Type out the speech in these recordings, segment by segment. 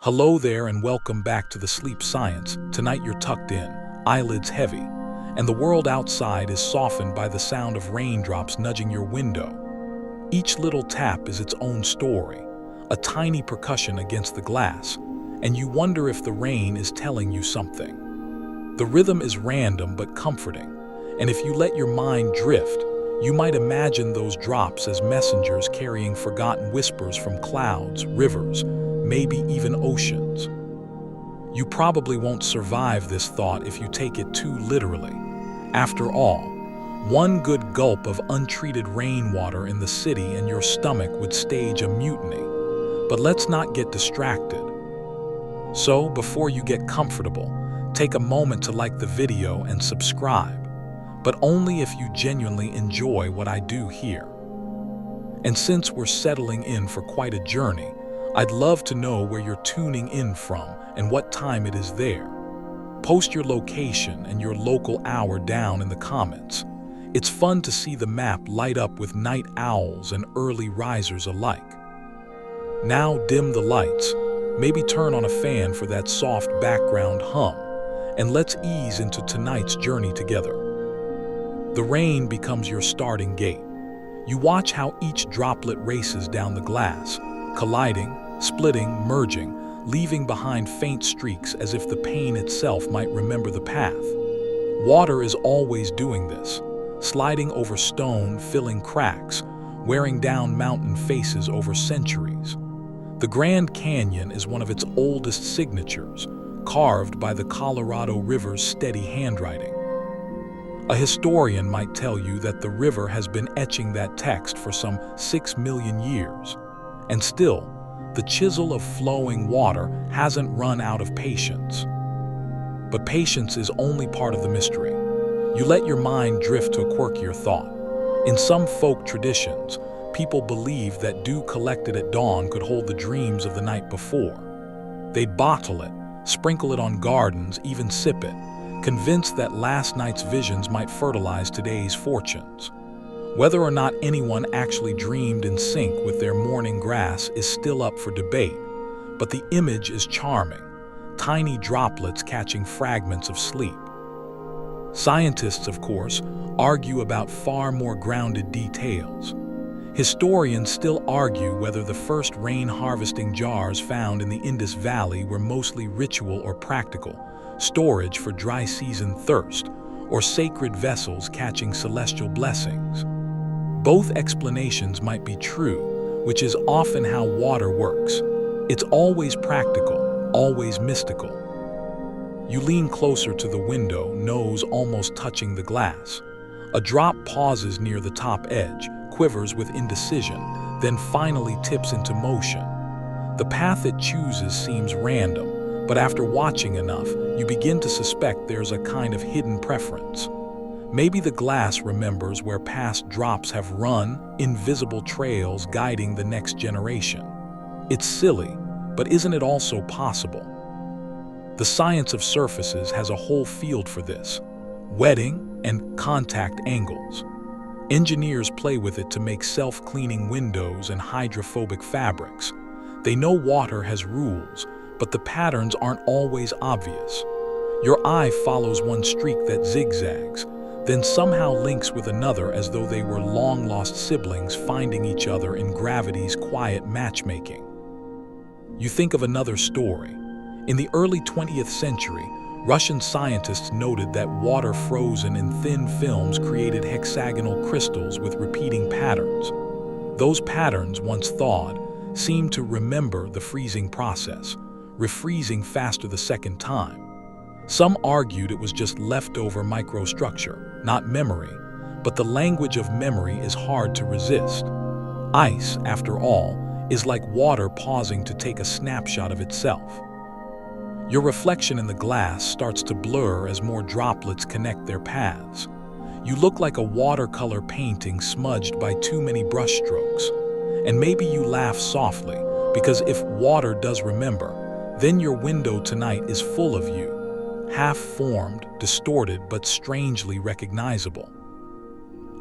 Hello there and welcome back to the Sleep Science. Tonight you're tucked in, eyelids heavy, and the world outside is softened by the sound of raindrops nudging your window. Each little tap is its own story, a tiny percussion against the glass, and you wonder if the rain is telling you something. The rhythm is random but comforting, and if you let your mind drift, you might imagine those drops as messengers carrying forgotten whispers from clouds, rivers, maybe even oceans. You probably won't survive this thought if you take it too literally. After all, one good gulp of untreated rainwater in the city and your stomach would stage a mutiny. But let's not get distracted. So, before you get comfortable, take a moment to like the video and subscribe, but only if you genuinely enjoy what I do here. And since we're settling in for quite a journey, I'd love to know where you're tuning in from and what time it is there. Post your location and your local hour down in the comments. It's fun to see the map light up with night owls and early risers alike. Now dim the lights, maybe turn on a fan for that soft background hum, and let's ease into tonight's journey together. The rain becomes your starting gate. You watch how each droplet races down the glass, colliding, splitting, merging, leaving behind faint streaks as if the pain itself might remember the path. Water is always doing this, sliding over stone, filling cracks, wearing down mountain faces over centuries. The Grand Canyon is one of its oldest signatures, carved by the Colorado River's steady handwriting. A historian might tell you that the river has been etching that text for some 6 million years. And still, the chisel of flowing water hasn't run out of patience. But patience is only part of the mystery. You let your mind drift to a quirkier thought. In some folk traditions, people believed that dew collected at dawn could hold the dreams of the night before. They'd bottle it, sprinkle it on gardens, even sip it, convinced that last night's visions might fertilize today's fortunes. Whether or not anyone actually dreamed in sync with their morning grass is still up for debate, but the image is charming, tiny droplets catching fragments of sleep. Scientists, of course, argue about far more grounded details. Historians still argue whether the first rain-harvesting jars found in the Indus Valley were mostly ritual or practical, storage for dry season thirst, or sacred vessels catching celestial blessings. Both explanations might be true, which is often how water works. It's always practical, always mystical. You lean closer to the window, nose almost touching the glass. A drop pauses near the top edge, quivers with indecision, then finally tips into motion. The path it chooses seems random, but after watching enough, you begin to suspect there's a kind of hidden preference. Maybe the glass remembers where past drops have run, invisible trails guiding the next generation. It's silly, but isn't it also possible? The science of surfaces has a whole field for this: wetting and contact angles. Engineers play with it to make self-cleaning windows and hydrophobic fabrics. They know water has rules, but the patterns aren't always obvious. Your eye follows one streak that zigzags, then somehow links with another as though they were long-lost siblings finding each other in gravity's quiet matchmaking. You think of another story. In the early 20th century, Russian scientists noted that water frozen in thin films created hexagonal crystals with repeating patterns. Those patterns, once thawed, seemed to remember the freezing process, refreezing faster the second time. Some argued it was just leftover microstructure, not memory, but the language of memory is hard to resist. Ice, after all, is like water pausing to take a snapshot of itself. Your reflection in the glass starts to blur as more droplets connect their paths. You look like a watercolor painting smudged by too many brushstrokes. And maybe you laugh softly, because if water does remember, then your window tonight is full of you, half-formed, distorted, but strangely recognizable.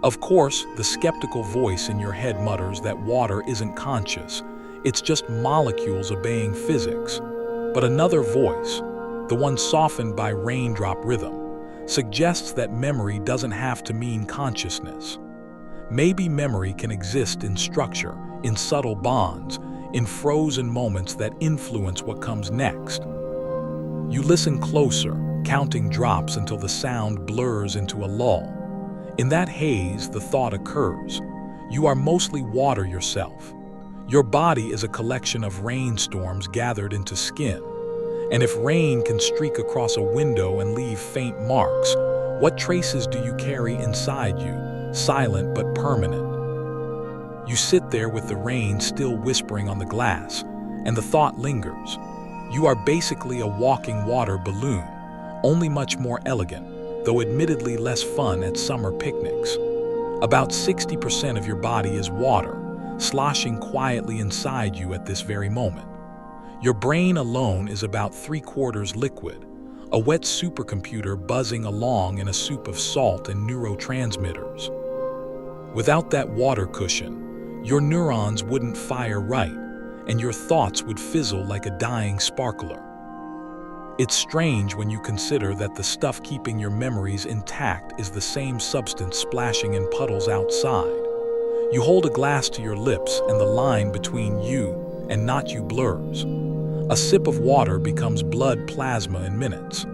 Of course, the skeptical voice in your head mutters that water isn't conscious, it's just molecules obeying physics. But another voice, the one softened by raindrop rhythm, suggests that memory doesn't have to mean consciousness. Maybe memory can exist in structure, in subtle bonds, in frozen moments that influence what comes next. You listen closer, counting drops until the sound blurs into a lull. In that haze, the thought occurs. You are mostly water yourself. Your body is a collection of rainstorms gathered into skin. And if rain can streak across a window and leave faint marks, what traces do you carry inside you, silent but permanent? You sit there with the rain still whispering on the glass, and the thought lingers. You are basically a walking water balloon, only much more elegant, though admittedly less fun at summer picnics. About 60% of your body is water, sloshing quietly inside you at this very moment. Your brain alone is about 3/4 liquid, a wet supercomputer buzzing along in a soup of salt and neurotransmitters. Without that water cushion, your neurons wouldn't fire right, and your thoughts would fizzle like a dying sparkler. It's strange when you consider that the stuff keeping your memories intact is the same substance splashing in puddles outside. You hold a glass to your lips and the line between you and not you blurs. A sip of water becomes blood plasma in minutes.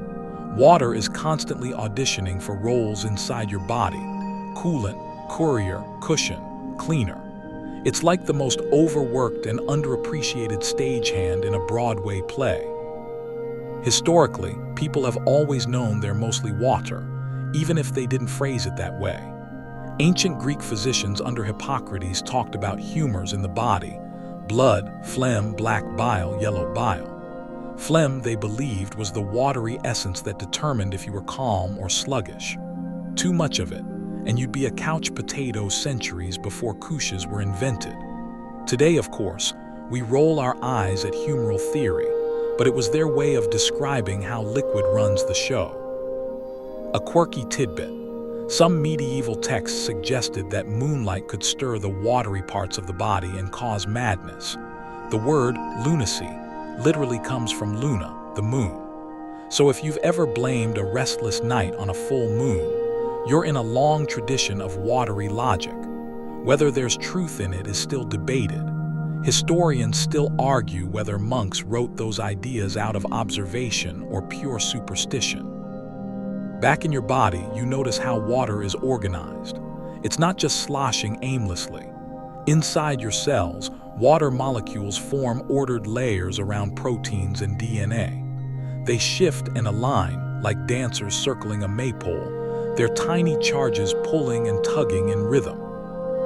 Water is constantly auditioning for roles inside your body: coolant, courier, cushion, cleaner. It's like the most overworked and underappreciated stagehand in a Broadway play. Historically, people have always known they're mostly water, even if they didn't phrase it that way. Ancient Greek physicians under Hippocrates talked about humors in the body: blood, phlegm, black bile, yellow bile. Phlegm, they believed, was the watery essence that determined if you were calm or sluggish. Too much of it, and you'd be a couch potato centuries before couches were invented. Today, of course, we roll our eyes at humoral theory, but it was their way of describing how liquid runs the show. A quirky tidbit: some medieval texts suggested that moonlight could stir the watery parts of the body and cause madness. The word lunacy literally comes from luna, the moon. So if you've ever blamed a restless night on a full moon, you're in a long tradition of watery logic. Whether there's truth in it is still debated. Historians still argue whether monks wrote those ideas out of observation or pure superstition. Back in your body, you notice how water is organized. It's not just sloshing aimlessly. Inside your cells, water molecules form ordered layers around proteins and DNA. They shift and align like dancers circling a maypole, their tiny charges pulling and tugging in rhythm.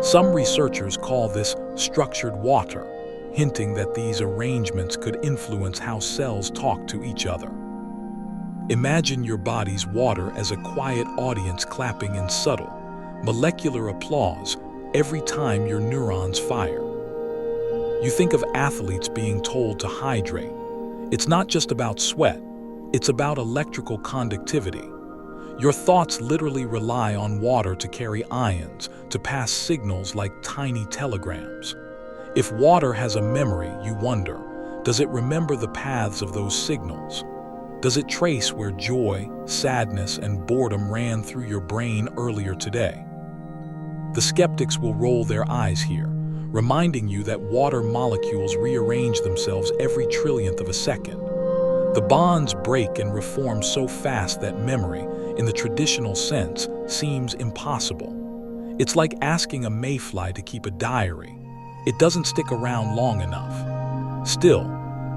Some researchers call this structured water, hinting that these arrangements could influence how cells talk to each other. Imagine your body's water as a quiet audience clapping in subtle, molecular applause every time your neurons fire. You think of athletes being told to hydrate. It's not just about sweat, it's about electrical conductivity. Your thoughts literally rely on water to carry ions, to pass signals like tiny telegrams. If water has a memory, you wonder, does it remember the paths of those signals? Does it trace where joy, sadness, and boredom ran through your brain earlier today? The skeptics will roll their eyes here, reminding you that water molecules rearrange themselves every trillionth of a second. The bonds break and reform so fast that memory, in the traditional sense, seems impossible. It's like asking a mayfly to keep a diary. It doesn't stick around long enough. Still,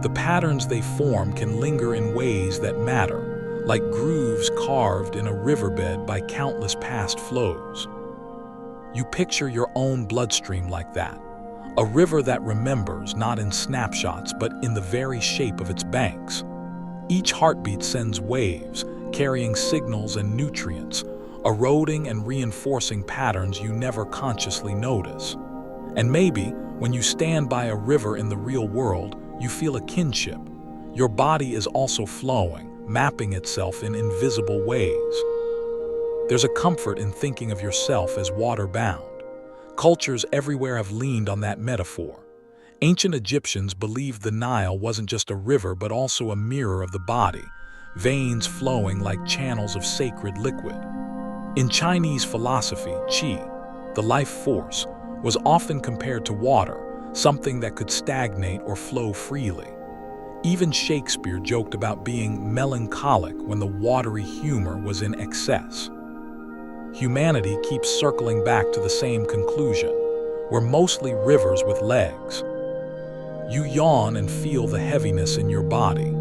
the patterns they form can linger in ways that matter, like grooves carved in a riverbed by countless past flows. You picture your own bloodstream like that, a river that remembers not in snapshots but in the very shape of its banks. Each heartbeat sends waves, carrying signals and nutrients, eroding and reinforcing patterns you never consciously notice. And maybe, when you stand by a river in the real world, you feel a kinship. Your body is also flowing, mapping itself in invisible ways. There's a comfort in thinking of yourself as water-bound. Cultures everywhere have leaned on that metaphor. Ancient Egyptians believed the Nile wasn't just a river but also a mirror of the body, veins flowing like channels of sacred liquid. In Chinese philosophy, qi, the life force, was often compared to water, something that could stagnate or flow freely. Even Shakespeare joked about being melancholic when the watery humor was in excess. Humanity keeps circling back to the same conclusion. We're mostly rivers with legs. You yawn and feel the heaviness in your body.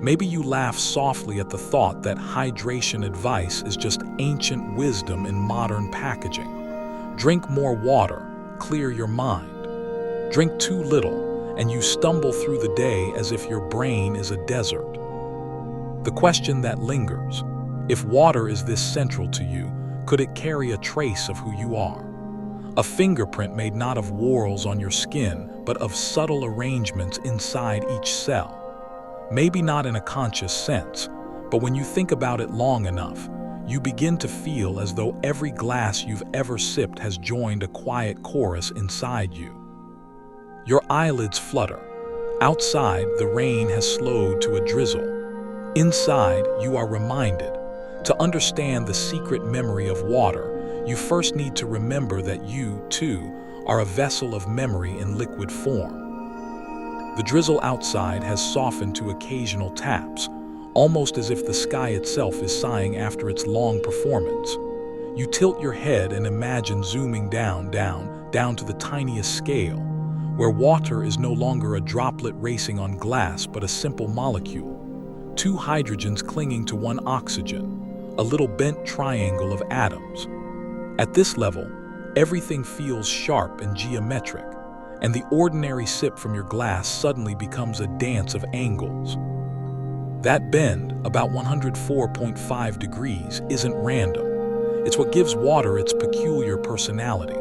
Maybe you laugh softly at the thought that hydration advice is just ancient wisdom in modern packaging. Drink more water, clear your mind. Drink too little, and you stumble through the day as if your brain is a desert. The question that lingers: if water is this central to you, could it carry a trace of who you are? A fingerprint made not of whorls on your skin, but of subtle arrangements inside each cell. Maybe not in a conscious sense, but when you think about it long enough, you begin to feel as though every glass you've ever sipped has joined a quiet chorus inside you. Your eyelids flutter. Outside, the rain has slowed to a drizzle. Inside, you are reminded. To understand the secret memory of water, you first need to remember that you, too, are a vessel of memory in liquid form. The drizzle outside has softened to occasional taps, almost as if the sky itself is sighing after its long performance. You tilt your head and imagine zooming down to the tiniest scale, where water is no longer a droplet racing on glass but a simple molecule. Two hydrogens clinging to one oxygen, a little bent triangle of atoms. At this level, everything feels sharp and geometric, and the ordinary sip from your glass suddenly becomes a dance of angles. That bend, about 104.5 degrees, isn't random. It's what gives water its peculiar personality.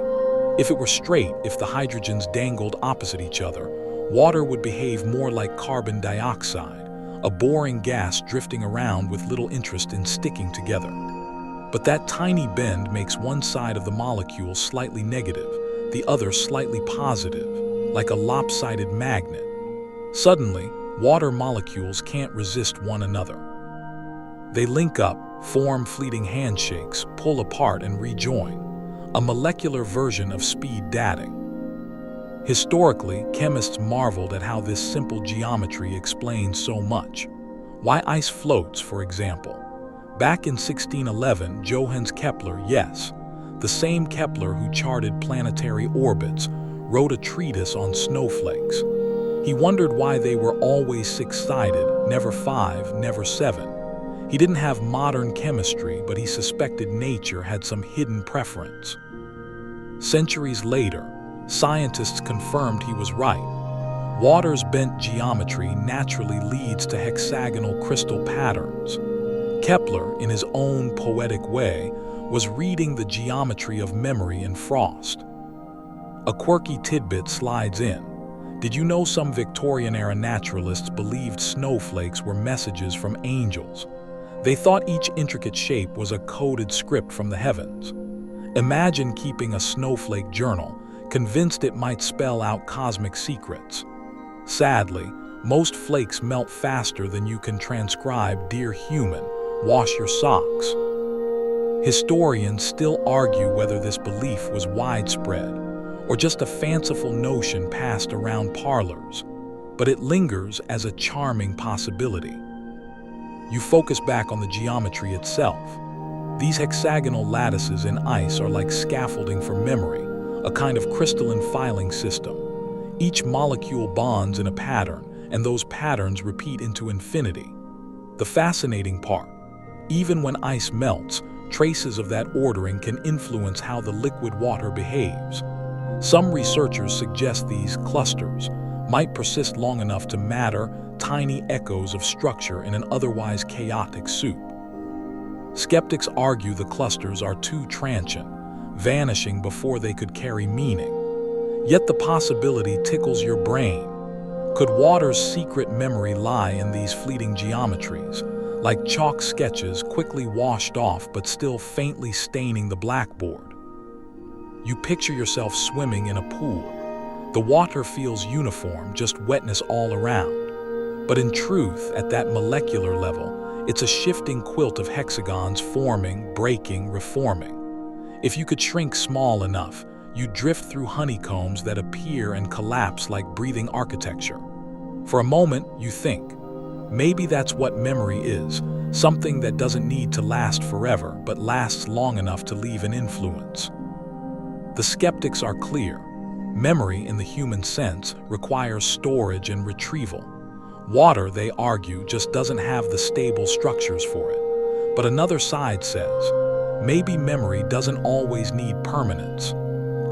If it were straight, if the hydrogens dangled opposite each other, water would behave more like carbon dioxide, a boring gas drifting around with little interest in sticking together. But that tiny bend makes one side of the molecule slightly negative, the other slightly positive, like a lopsided magnet. Suddenly, water molecules can't resist one another. They link up, form fleeting handshakes, pull apart and rejoin, a molecular version of speed dating. Historically, chemists marveled at how this simple geometry explains so much. Why ice floats, for example. Back in 1611, Johannes Kepler, yes, the same Kepler who charted planetary orbits, wrote a treatise on snowflakes. He wondered why they were always six-sided, never five, never seven. He didn't have modern chemistry, but he suspected nature had some hidden preference. Centuries later, scientists confirmed he was right. Water's bent geometry naturally leads to hexagonal crystal patterns. Kepler, in his own poetic way, was reading the geometry of memory in frost. A quirky tidbit slides in. Did you know some Victorian-era naturalists believed snowflakes were messages from angels? They thought each intricate shape was a coded script from the heavens. Imagine keeping a snowflake journal, convinced it might spell out cosmic secrets. Sadly, most flakes melt faster than you can transcribe "Dear human, wash your socks." Historians still argue whether this belief was widespread or just a fanciful notion passed around parlors, but it lingers as a charming possibility. You focus back on the geometry itself. These hexagonal lattices in ice are like scaffolding for memory, a kind of crystalline filing system. Each molecule bonds in a pattern, and those patterns repeat into infinity. The fascinating part: even when ice melts, traces of that ordering can influence how the liquid water behaves. Some researchers suggest these clusters might persist long enough to matter tiny echoes of structure in an otherwise chaotic soup. Skeptics argue the clusters are too transient, vanishing before they could carry meaning. Yet the possibility tickles your brain. Could water's secret memory lie in these fleeting geometries, like chalk sketches quickly washed off but still faintly staining the blackboard? You picture yourself swimming in a pool. The water feels uniform, just wetness all around. But in truth, at that molecular level, it's a shifting quilt of hexagons forming, breaking, reforming. If you could shrink small enough, you'd drift through honeycombs that appear and collapse like breathing architecture. For a moment, you think, maybe that's what memory is, something that doesn't need to last forever, but lasts long enough to leave an influence. The skeptics are clear. Memory, in the human sense, requires storage and retrieval. Water, they argue, just doesn't have the stable structures for it. But another side says, maybe memory doesn't always need permanence.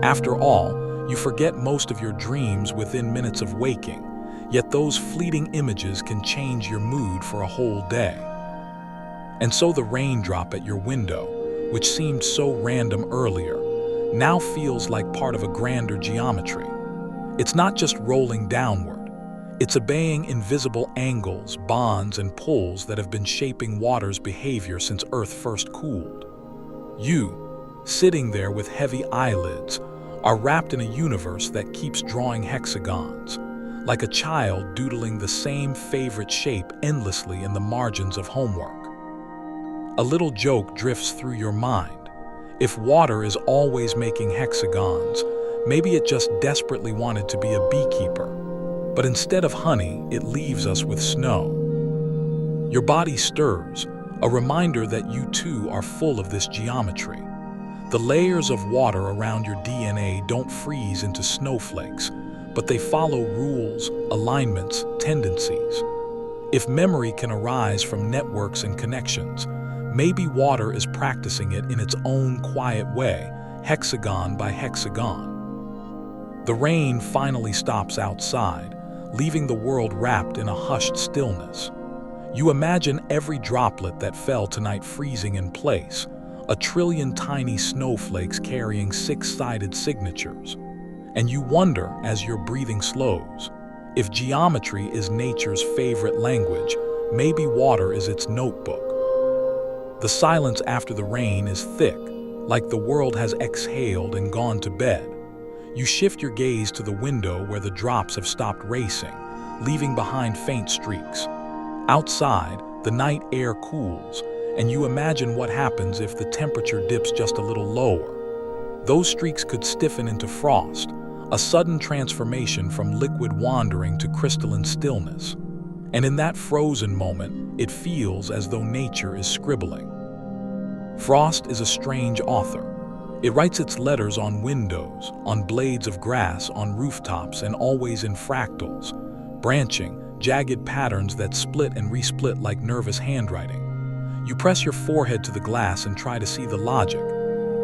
After all, you forget most of your dreams within minutes of waking, yet those fleeting images can change your mood for a whole day. And so the raindrop at your window, which seemed so random earlier, now feels like part of a grander geometry. It's not just rolling downward. It's obeying invisible angles, bonds, and pulls that have been shaping water's behavior since Earth first cooled. You, sitting there with heavy eyelids, are wrapped in a universe that keeps drawing hexagons, like a child doodling the same favorite shape endlessly in the margins of homework. A little joke drifts through your mind. If water is always making hexagons, maybe it just desperately wanted to be a beekeeper. But instead of honey, it leaves us with snow. Your body stirs, a reminder that you too are full of this geometry. The layers of water around your DNA don't freeze into snowflakes, but they follow rules, alignments, tendencies. If memory can arise from networks and connections, maybe water is practicing it in its own quiet way, hexagon by hexagon. The rain finally stops outside, leaving the world wrapped in a hushed stillness. You imagine every droplet that fell tonight freezing in place, a trillion tiny snowflakes carrying six-sided signatures. And you wonder, as your breathing slows, if geometry is nature's favorite language, maybe water is its notebook. The silence after the rain is thick, like the world has exhaled and gone to bed. You shift your gaze to the window where the drops have stopped racing, leaving behind faint streaks. Outside, the night air cools, and you imagine what happens if the temperature dips just a little lower. Those streaks could stiffen into frost, a sudden transformation from liquid wandering to crystalline stillness. And in that frozen moment, it feels as though nature is scribbling. Frost is a strange author. It writes its letters on windows, on blades of grass, on rooftops, and always in fractals, branching, jagged patterns that split and resplit like nervous handwriting. You press your forehead to the glass and try to see the logic.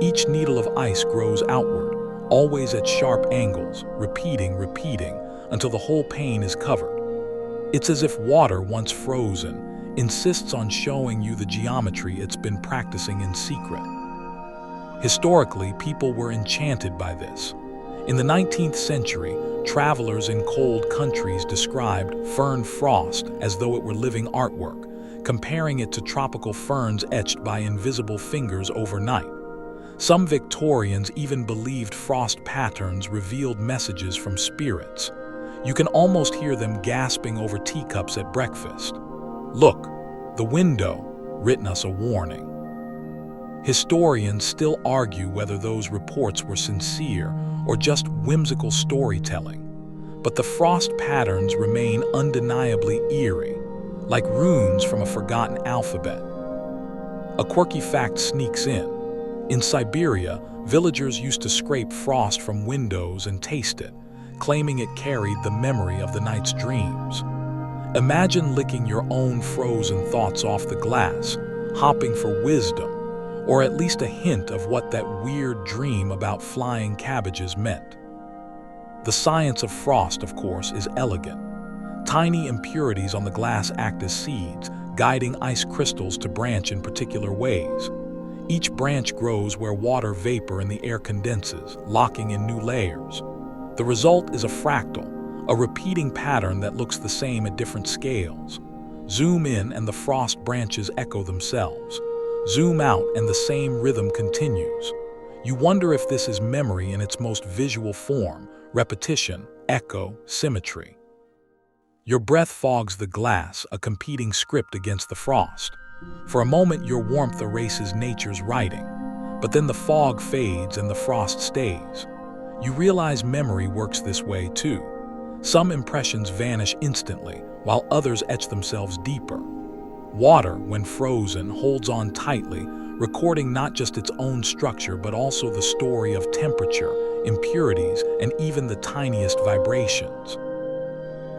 Each needle of ice grows outward, always at sharp angles, repeating, until the whole pane is covered. It's as if water, once frozen, insists on showing you the geometry it's been practicing in secret. Historically, people were enchanted by this. In the 19th century, travelers in cold countries described fern frost as though it were living artwork, comparing it to tropical ferns etched by invisible fingers overnight. Some Victorians even believed frost patterns revealed messages from spirits. You can almost hear them gasping over teacups at breakfast. Look, the window, written us a warning. Historians still argue whether those reports were sincere or just whimsical storytelling. But the frost patterns remain undeniably eerie, like runes from a forgotten alphabet. A quirky fact sneaks in. In Siberia, villagers used to scrape frost from windows and taste it, claiming it carried the memory of the night's dreams. Imagine licking your own frozen thoughts off the glass, hopping for wisdom, or at least a hint of what that weird dream about flying cabbages meant. The science of frost, of course, is elegant. Tiny impurities on the glass act as seeds, guiding ice crystals to branch in particular ways. Each branch grows where water vapor in the air condenses, locking in new layers. The result is a fractal, a repeating pattern that looks the same at different scales. Zoom in and the frost branches echo themselves. Zoom out and the same rhythm continues. You wonder if this is memory in its most visual form, repetition, echo, symmetry. Your breath fogs the glass, a competing script against the frost. For a moment, your warmth erases nature's writing, but then the fog fades and the frost stays. You realize memory works this way too. Some impressions vanish instantly, while others etch themselves deeper. Water, when frozen, holds on tightly, recording not just its own structure but also the story of temperature, impurities, and even the tiniest vibrations.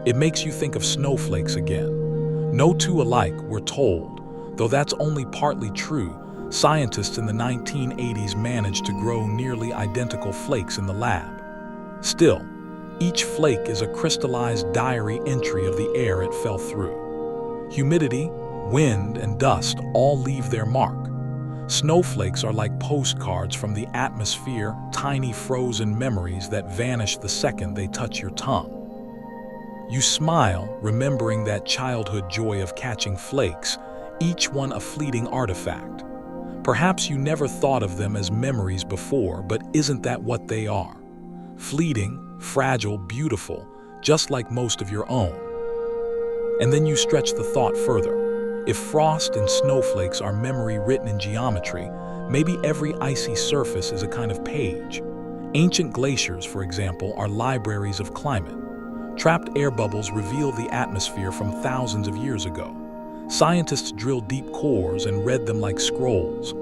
It makes you think of snowflakes again. No two alike, we're told. Though that's only partly true, scientists in the 1980s managed to grow nearly identical flakes in the lab. Still, each flake is a crystallized diary entry of the air it fell through. Humidity, wind, and dust all leave their mark. Snowflakes are like postcards from the atmosphere, tiny frozen memories that vanish the second they touch your tongue. You smile, remembering that childhood joy of catching flakes, each one a fleeting artifact. Perhaps you never thought of them as memories before, but isn't that what they are? Fleeting, fragile, beautiful, just like most of your own. And then you stretch the thought further. If frost and snowflakes are memory written in geometry, maybe every icy surface is a kind of page. Ancient glaciers, for example, are libraries of climate. Trapped air bubbles reveal the atmosphere from thousands of years ago. Scientists drilled deep cores and read them like scrolls.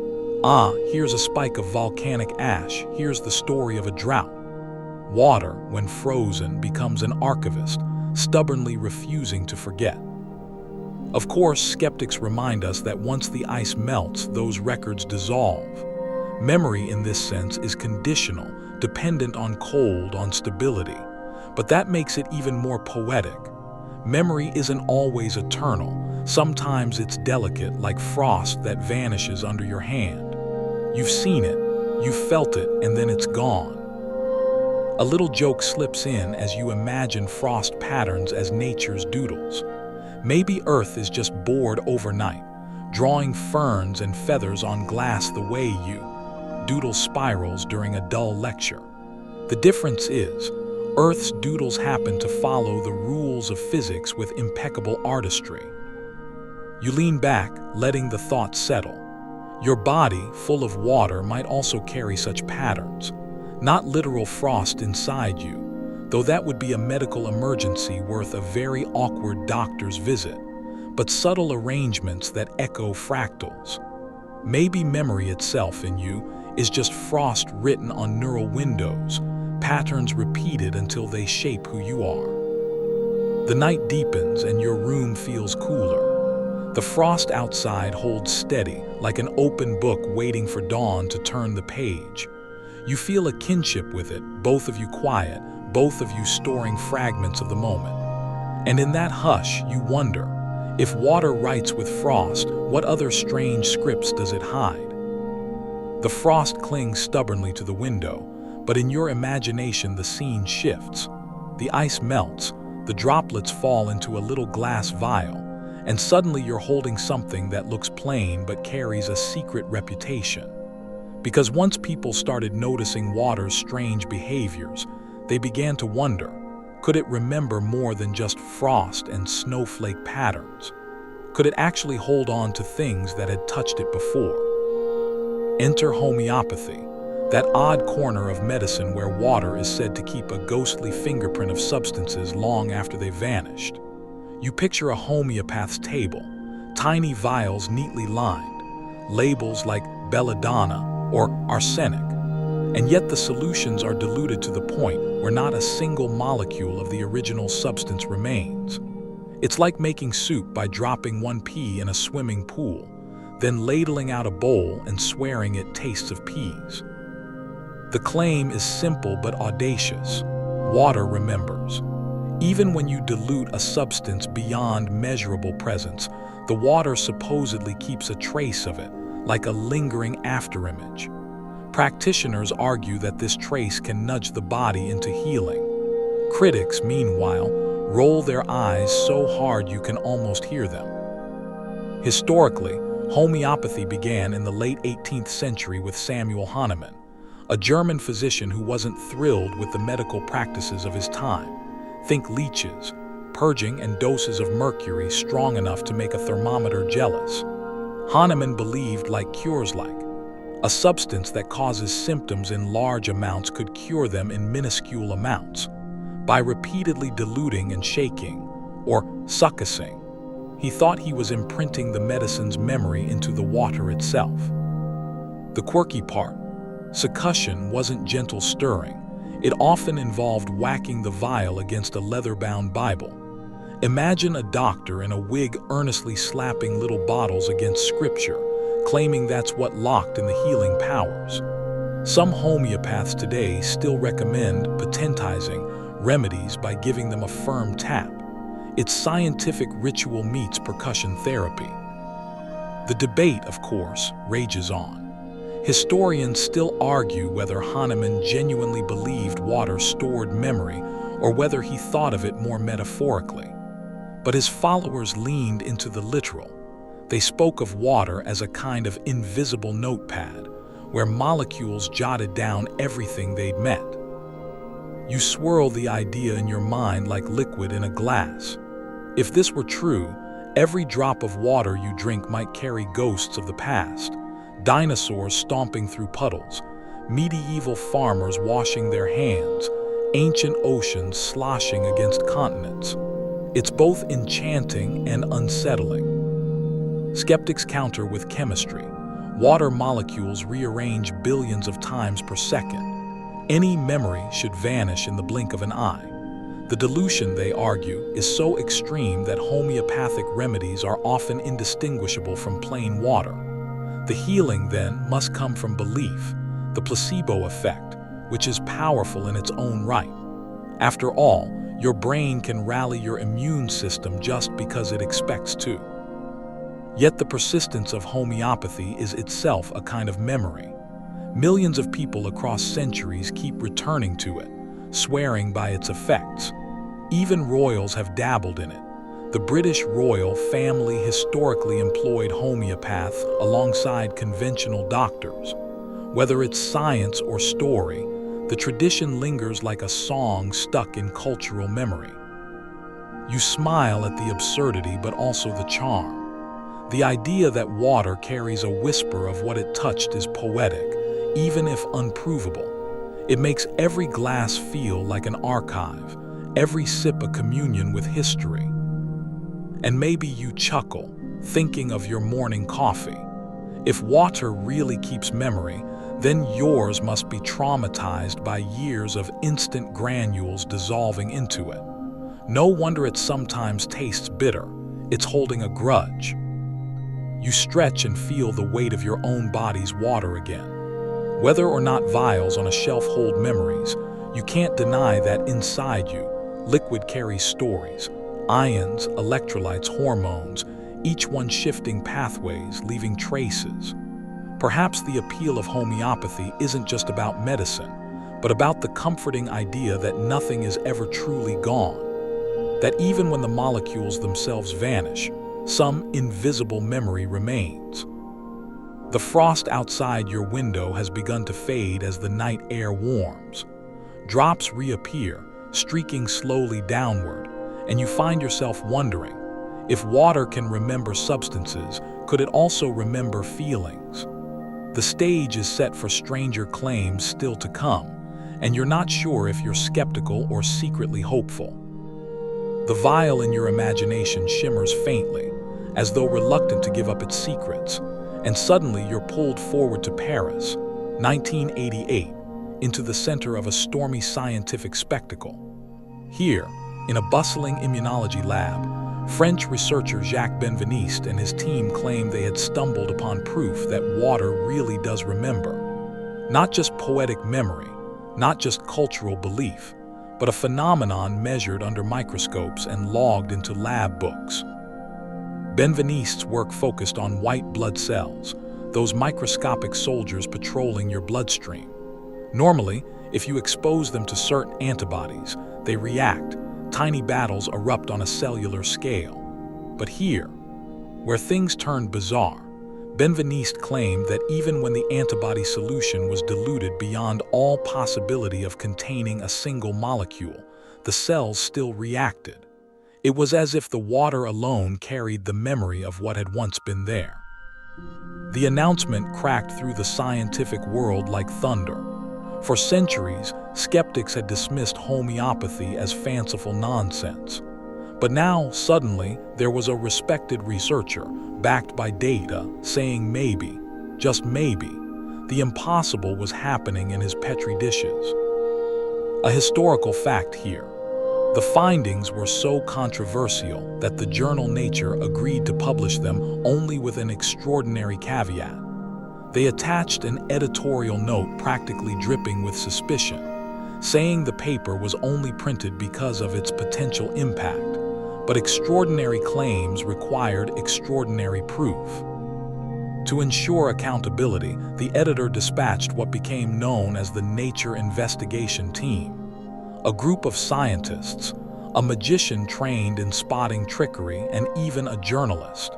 Ah, here's a spike of volcanic ash, here's the story of a drought. Water, when frozen, becomes an archivist, stubbornly refusing to forget. Of course, skeptics remind us that once the ice melts, those records dissolve. Memory, in this sense, is conditional, dependent on cold, on stability. But that makes it even more poetic. Memory isn't always eternal. Sometimes it's delicate, like frost that vanishes under your hand. You've seen it, you've felt it, and then it's gone. A little joke slips in as you imagine frost patterns as nature's doodles. Maybe Earth is just bored overnight, drawing ferns and feathers on glass the way you doodle spirals during a dull lecture. The difference is, Earth's doodles happen to follow the rules of physics with impeccable artistry. You lean back, letting the thought settle. Your body, full of water, might also carry such patterns. Not literal frost inside you, though that would be a medical emergency worth a very awkward doctor's visit, but subtle arrangements that echo fractals. Maybe memory itself in you is just frost written on neural windows, patterns repeated until they shape who you are. The night deepens and your room feels cooler. The frost outside holds steady, like an open book waiting for dawn to turn the page. You feel a kinship with it, both of you quiet, both of you storing fragments of the moment. And in that hush, you wonder, if water writes with frost, what other strange scripts does it hide? The frost clings stubbornly to the window, but in your imagination the scene shifts. The ice melts, the droplets fall into a little glass vial, and suddenly you're holding something that looks plain but carries a secret reputation. Because once people started noticing water's strange behaviors, they began to wonder, could it remember more than just frost and snowflake patterns? Could it actually hold on to things that had touched it before? Enter homeopathy, that odd corner of medicine where water is said to keep a ghostly fingerprint of substances long after they've vanished. You picture a homeopath's table, tiny vials neatly lined, labels like belladonna or arsenic, and yet the solutions are diluted to the point where not a single molecule of the original substance remains. It's like making soup by dropping one pea in a swimming pool, then ladling out a bowl and swearing it tastes of peas. The claim is simple but audacious. Water remembers. Even when you dilute a substance beyond measurable presence, the water supposedly keeps a trace of it, like a lingering afterimage. Practitioners argue that this trace can nudge the body into healing. Critics, meanwhile, roll their eyes so hard you can almost hear them. Historically, homeopathy began in the late 18th century with Samuel Hahnemann, a German physician who wasn't thrilled with the medical practices of his time. Think leeches, purging and doses of mercury strong enough to make a thermometer jealous. Hahnemann believed cures, a substance that causes symptoms in large amounts could cure them in minuscule amounts. By repeatedly diluting and shaking, or succussing, he thought he was imprinting the medicine's memory into the water itself. The quirky part, succussion wasn't gentle stirring. It often involved whacking the vial against a leather-bound Bible. Imagine a doctor in a wig earnestly slapping little bottles against scripture, claiming that's what locked in the healing powers. Some homeopaths today still recommend potentizing remedies by giving them a firm tap. Its scientific ritual meets percussion therapy. The debate, of course, rages on. Historians still argue whether Hahnemann genuinely believed water stored memory or whether he thought of it more metaphorically. But his followers leaned into the literal. They spoke of water as a kind of invisible notepad, where molecules jotted down everything they'd met. You swirl the idea in your mind like liquid in a glass. If this were true, every drop of water you drink might carry ghosts of the past. Dinosaurs stomping through puddles, medieval farmers washing their hands, ancient oceans sloshing against continents. It's both enchanting and unsettling. Skeptics counter with chemistry. Water molecules rearrange billions of times per second. Any memory should vanish in the blink of an eye. The dilution, they argue, is so extreme that homeopathic remedies are often indistinguishable from plain water. The healing, then, must come from belief, the placebo effect, which is powerful in its own right. After all, your brain can rally your immune system just because it expects to. Yet the persistence of homeopathy is itself a kind of memory. Millions of people across centuries keep returning to it, swearing by its effects. Even royals have dabbled in it. The British royal family historically employed homeopaths alongside conventional doctors. Whether it's science or story, the tradition lingers like a song stuck in cultural memory. You smile at the absurdity but also the charm. The idea that water carries a whisper of what it touched is poetic, even if unprovable. It makes every glass feel like an archive, every sip a communion with history. And maybe you chuckle, thinking of your morning coffee. If water really keeps memory, then yours must be traumatized by years of instant granules dissolving into it. No wonder it sometimes tastes bitter. It's holding a grudge. You stretch and feel the weight of your own body's water again. Whether or not vials on a shelf hold memories, you can't deny that inside you, liquid carries stories. Ions, electrolytes, hormones, each one shifting pathways, leaving traces. Perhaps the appeal of homeopathy isn't just about medicine, but about the comforting idea that nothing is ever truly gone. That even when the molecules themselves vanish, some invisible memory remains. The frost outside your window has begun to fade as the night air warms. Drops reappear, streaking slowly downward, and you find yourself wondering, if water can remember substances, could it also remember feelings? The stage is set for stranger claims still to come, and you're not sure if you're skeptical or secretly hopeful. The vial in your imagination shimmers faintly, as though reluctant to give up its secrets, and suddenly you're pulled forward to Paris, 1988, into the center of a stormy scientific spectacle. Here, in a bustling immunology lab, French researcher Jacques Benveniste and his team claimed they had stumbled upon proof that water really does remember. Not just poetic memory, not just cultural belief, but a phenomenon measured under microscopes and logged into lab books. Benveniste's work focused on white blood cells, those microscopic soldiers patrolling your bloodstream. Normally, if you expose them to certain antibodies, they react. Tiny battles erupt on a cellular scale. But here, where things turn bizarre, Benveniste claimed that even when the antibody solution was diluted beyond all possibility of containing a single molecule, the cells still reacted. It was as if the water alone carried the memory of what had once been there. The announcement cracked through the scientific world like thunder. For centuries, skeptics had dismissed homeopathy as fanciful nonsense. But now, suddenly, there was a respected researcher, backed by data, saying maybe, just maybe, the impossible was happening in his petri dishes. A historical fact here. The findings were so controversial that the journal Nature agreed to publish them only with an extraordinary caveat. They attached an editorial note practically dripping with suspicion, saying the paper was only printed because of its potential impact, but extraordinary claims required extraordinary proof. To ensure accountability, the editor dispatched what became known as the Nature Investigation Team, a group of scientists, a magician trained in spotting trickery, and even a journalist.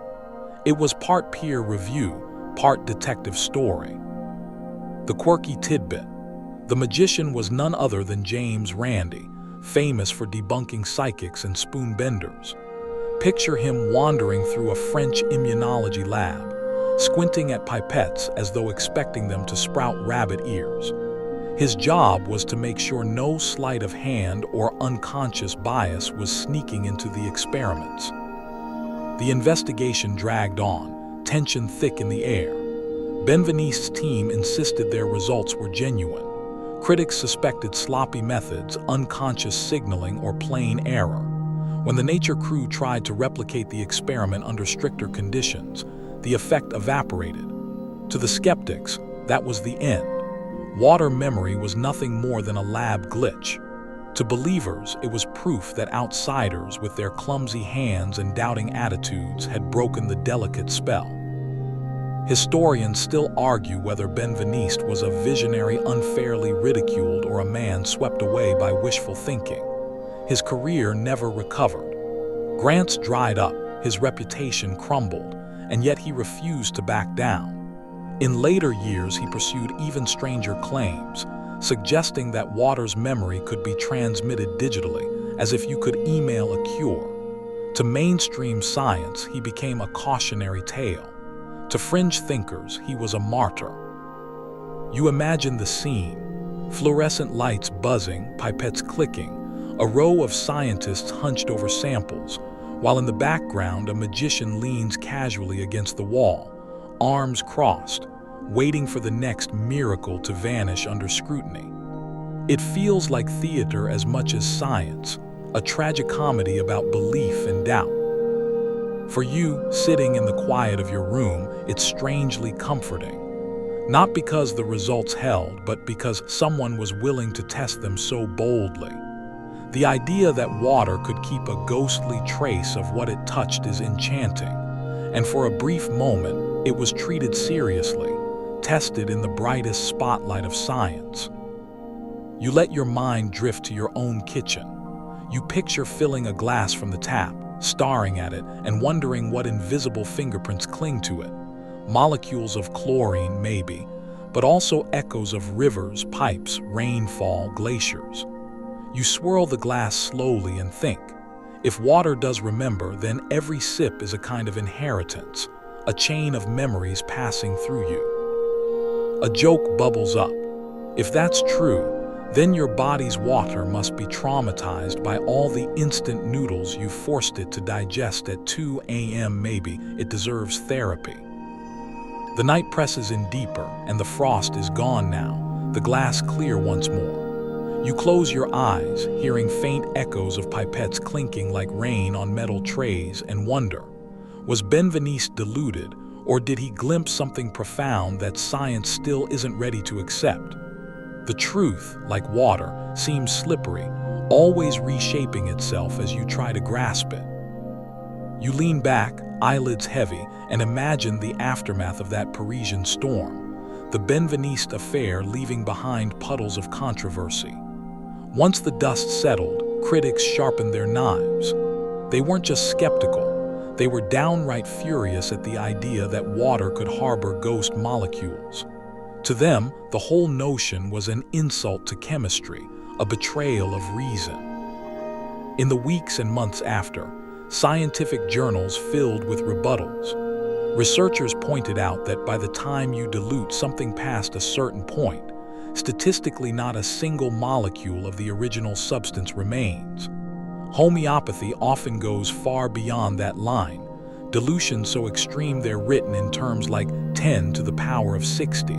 It was part peer review, part detective story. The quirky tidbit. The magician was none other than James Randi, famous for debunking psychics and spoon benders. Picture him wandering through a French immunology lab, squinting at pipettes as though expecting them to sprout rabbit ears. His job was to make sure no sleight of hand or unconscious bias was sneaking into the experiments. The investigation dragged on, tension thick in the air. Benveniste's team insisted their results were genuine. Critics suspected sloppy methods, unconscious signaling, or plain error. When the Nature crew tried to replicate the experiment under stricter conditions, the effect evaporated. To the skeptics, that was the end. Water memory was nothing more than a lab glitch. To believers, it was proof that outsiders with their clumsy hands and doubting attitudes had broken the delicate spell. Historians still argue whether Benveniste was a visionary unfairly ridiculed or a man swept away by wishful thinking. His career never recovered. Grants dried up, his reputation crumbled, and yet he refused to back down. In later years, he pursued even stranger claims, suggesting that water's memory could be transmitted digitally, as if you could email a cure. To mainstream science, he became a cautionary tale. To fringe thinkers, he was a martyr. You imagine the scene: fluorescent lights buzzing, pipettes clicking, a row of scientists hunched over samples, while in the background a magician leans casually against the wall, arms crossed, waiting for the next miracle to vanish under scrutiny. It feels like theater as much as science, a tragicomedy about belief and doubt. For you, sitting in the quiet of your room, it's strangely comforting. Not because the results held, but because someone was willing to test them so boldly. The idea that water could keep a ghostly trace of what it touched is enchanting, and for a brief moment, it was treated seriously, tested in the brightest spotlight of science. You let your mind drift to your own kitchen. You picture filling a glass from the tap, staring at it and wondering what invisible fingerprints cling to it. Molecules of chlorine, maybe, but also echoes of rivers, pipes, rainfall, glaciers. You swirl the glass slowly and think, if water does remember, then every sip is a kind of inheritance, a chain of memories passing through you. A joke bubbles up. If that's true, then your body's water must be traumatized by all the instant noodles you forced it to digest at 2 a.m. Maybe it deserves therapy. The night presses in deeper, and the frost is gone now, the glass clear once more. You close your eyes, hearing faint echoes of pipettes clinking like rain on metal trays, and wonder, was Benveniste deluded, or did he glimpse something profound that science still isn't ready to accept? The truth, like water, seems slippery, always reshaping itself as you try to grasp it. You lean back, eyelids heavy, and imagine the aftermath of that Parisian storm, the Benveniste affair leaving behind puddles of controversy. Once the dust settled, critics sharpened their knives. They weren't just skeptical, They were downright furious at the idea that water could harbor ghost molecules. To them, the whole notion was an insult to chemistry, a betrayal of reason. In the weeks and months after, scientific journals filled with rebuttals. Researchers pointed out that by the time you dilute something past a certain point, statistically not a single molecule of the original substance remains. Homeopathy often goes far beyond that line, dilutions so extreme they're written in terms like 10 to the power of 60.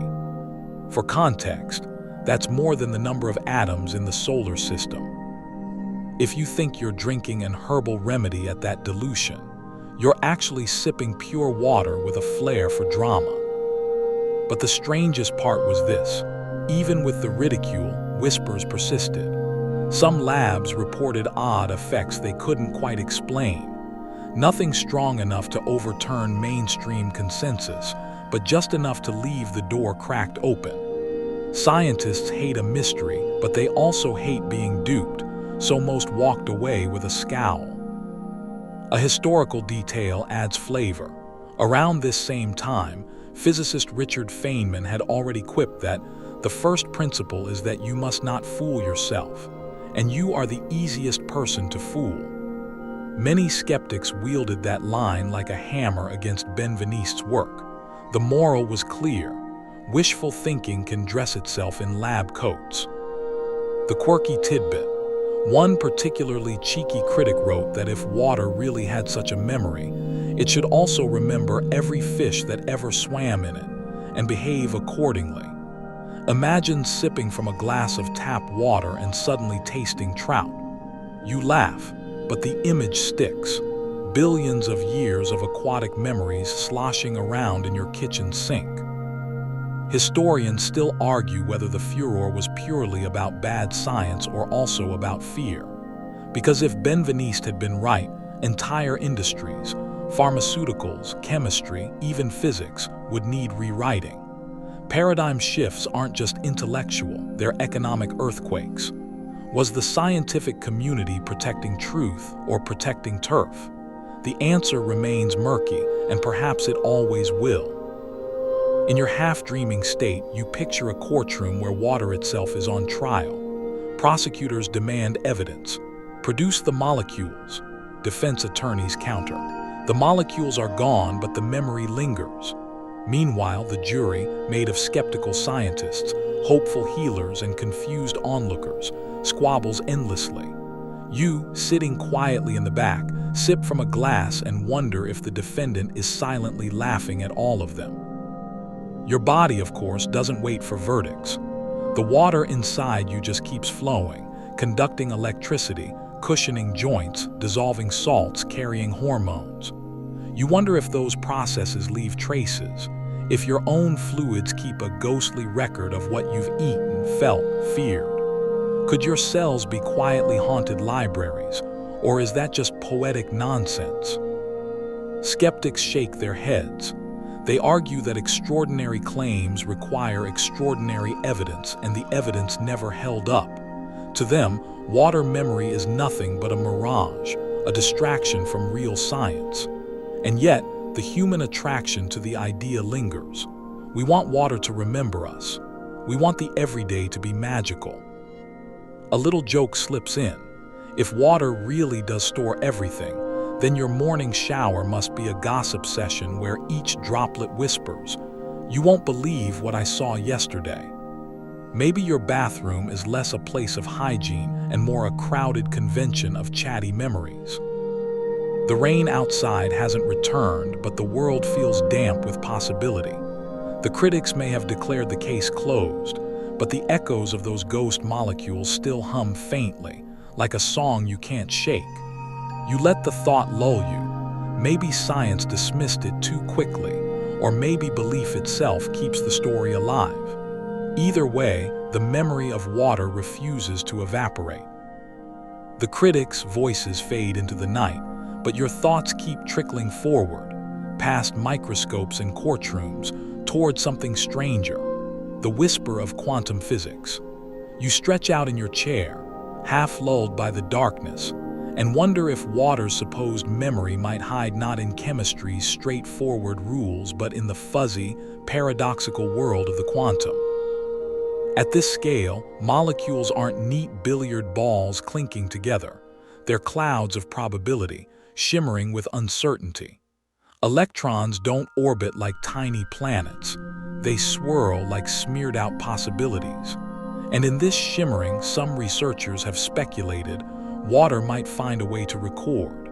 For context, that's more than the number of atoms in the solar system. If you think you're drinking an herbal remedy at that dilution, you're actually sipping pure water with a flair for drama. But the strangest part was this: even with the ridicule, whispers persisted. Some labs reported odd effects they couldn't quite explain. Nothing strong enough to overturn mainstream consensus, but just enough to leave the door cracked open. Scientists hate a mystery, but they also hate being duped, so most walked away with a scowl. A historical detail adds flavor. Around this same time, physicist Richard Feynman had already quipped that the first principle is that you must not fool yourself, and you are the easiest person to fool. Many skeptics wielded that line like a hammer against Benveniste's work. The moral was clear: wishful thinking can dress itself in lab coats. The quirky tidbit: one particularly cheeky critic wrote that if water really had such a memory, it should also remember every fish that ever swam in it and behave accordingly. Imagine sipping from a glass of tap water and suddenly tasting trout. You laugh, but the image sticks. Billions of years of aquatic memories sloshing around in your kitchen sink. Historians still argue whether the furor was purely about bad science or also about fear. Because if Benveniste had been right, entire industries, pharmaceuticals, chemistry, even physics, would need rewriting. Paradigm shifts aren't just intellectual, they're economic earthquakes. Was the scientific community protecting truth or protecting turf? The answer remains murky, and perhaps it always will. In your half-dreaming state, you picture a courtroom where water itself is on trial. Prosecutors demand evidence. Produce the molecules. Defense attorneys counter. The molecules are gone, but the memory lingers. Meanwhile, the jury, made of skeptical scientists, hopeful healers, and confused onlookers, squabbles endlessly. You, sitting quietly in the back, sip from a glass and wonder if the defendant is silently laughing at all of them. Your body, of course, doesn't wait for verdicts. The water inside you just keeps flowing, conducting electricity, cushioning joints, dissolving salts, carrying hormones. You wonder if those processes leave traces, if your own fluids keep a ghostly record of what you've eaten, felt, feared. Could your cells be quietly haunted libraries, or is that just poetic nonsense? Skeptics shake their heads. They argue that extraordinary claims require extraordinary evidence, and the evidence never held up. To them, water memory is nothing but a mirage, a distraction from real science. And yet, the human attraction to the idea lingers. We want water to remember us. We want the everyday to be magical. A little joke slips in. If water really does store everything, then your morning shower must be a gossip session where each droplet whispers, "You won't believe what I saw yesterday." Maybe your bathroom is less a place of hygiene and more a crowded convention of chatty memories. The rain outside hasn't returned, but the world feels damp with possibility. The critics may have declared the case closed, but the echoes of those ghost molecules still hum faintly, like a song you can't shake. You let the thought lull you. Maybe science dismissed it too quickly, or maybe belief itself keeps the story alive. Either way, the memory of water refuses to evaporate. The critics' voices fade into the night, but your thoughts keep trickling forward, past microscopes and courtrooms, toward something stranger, the whisper of quantum physics. You stretch out in your chair, half lulled by the darkness, and wonder if water's supposed memory might hide not in chemistry's straightforward rules but in the fuzzy, paradoxical world of the quantum. At this scale, molecules aren't neat billiard balls clinking together. They're clouds of probability, shimmering with uncertainty. Electrons don't orbit like tiny planets. They swirl like smeared-out possibilities. And in this shimmering, some researchers have speculated water might find a way to record.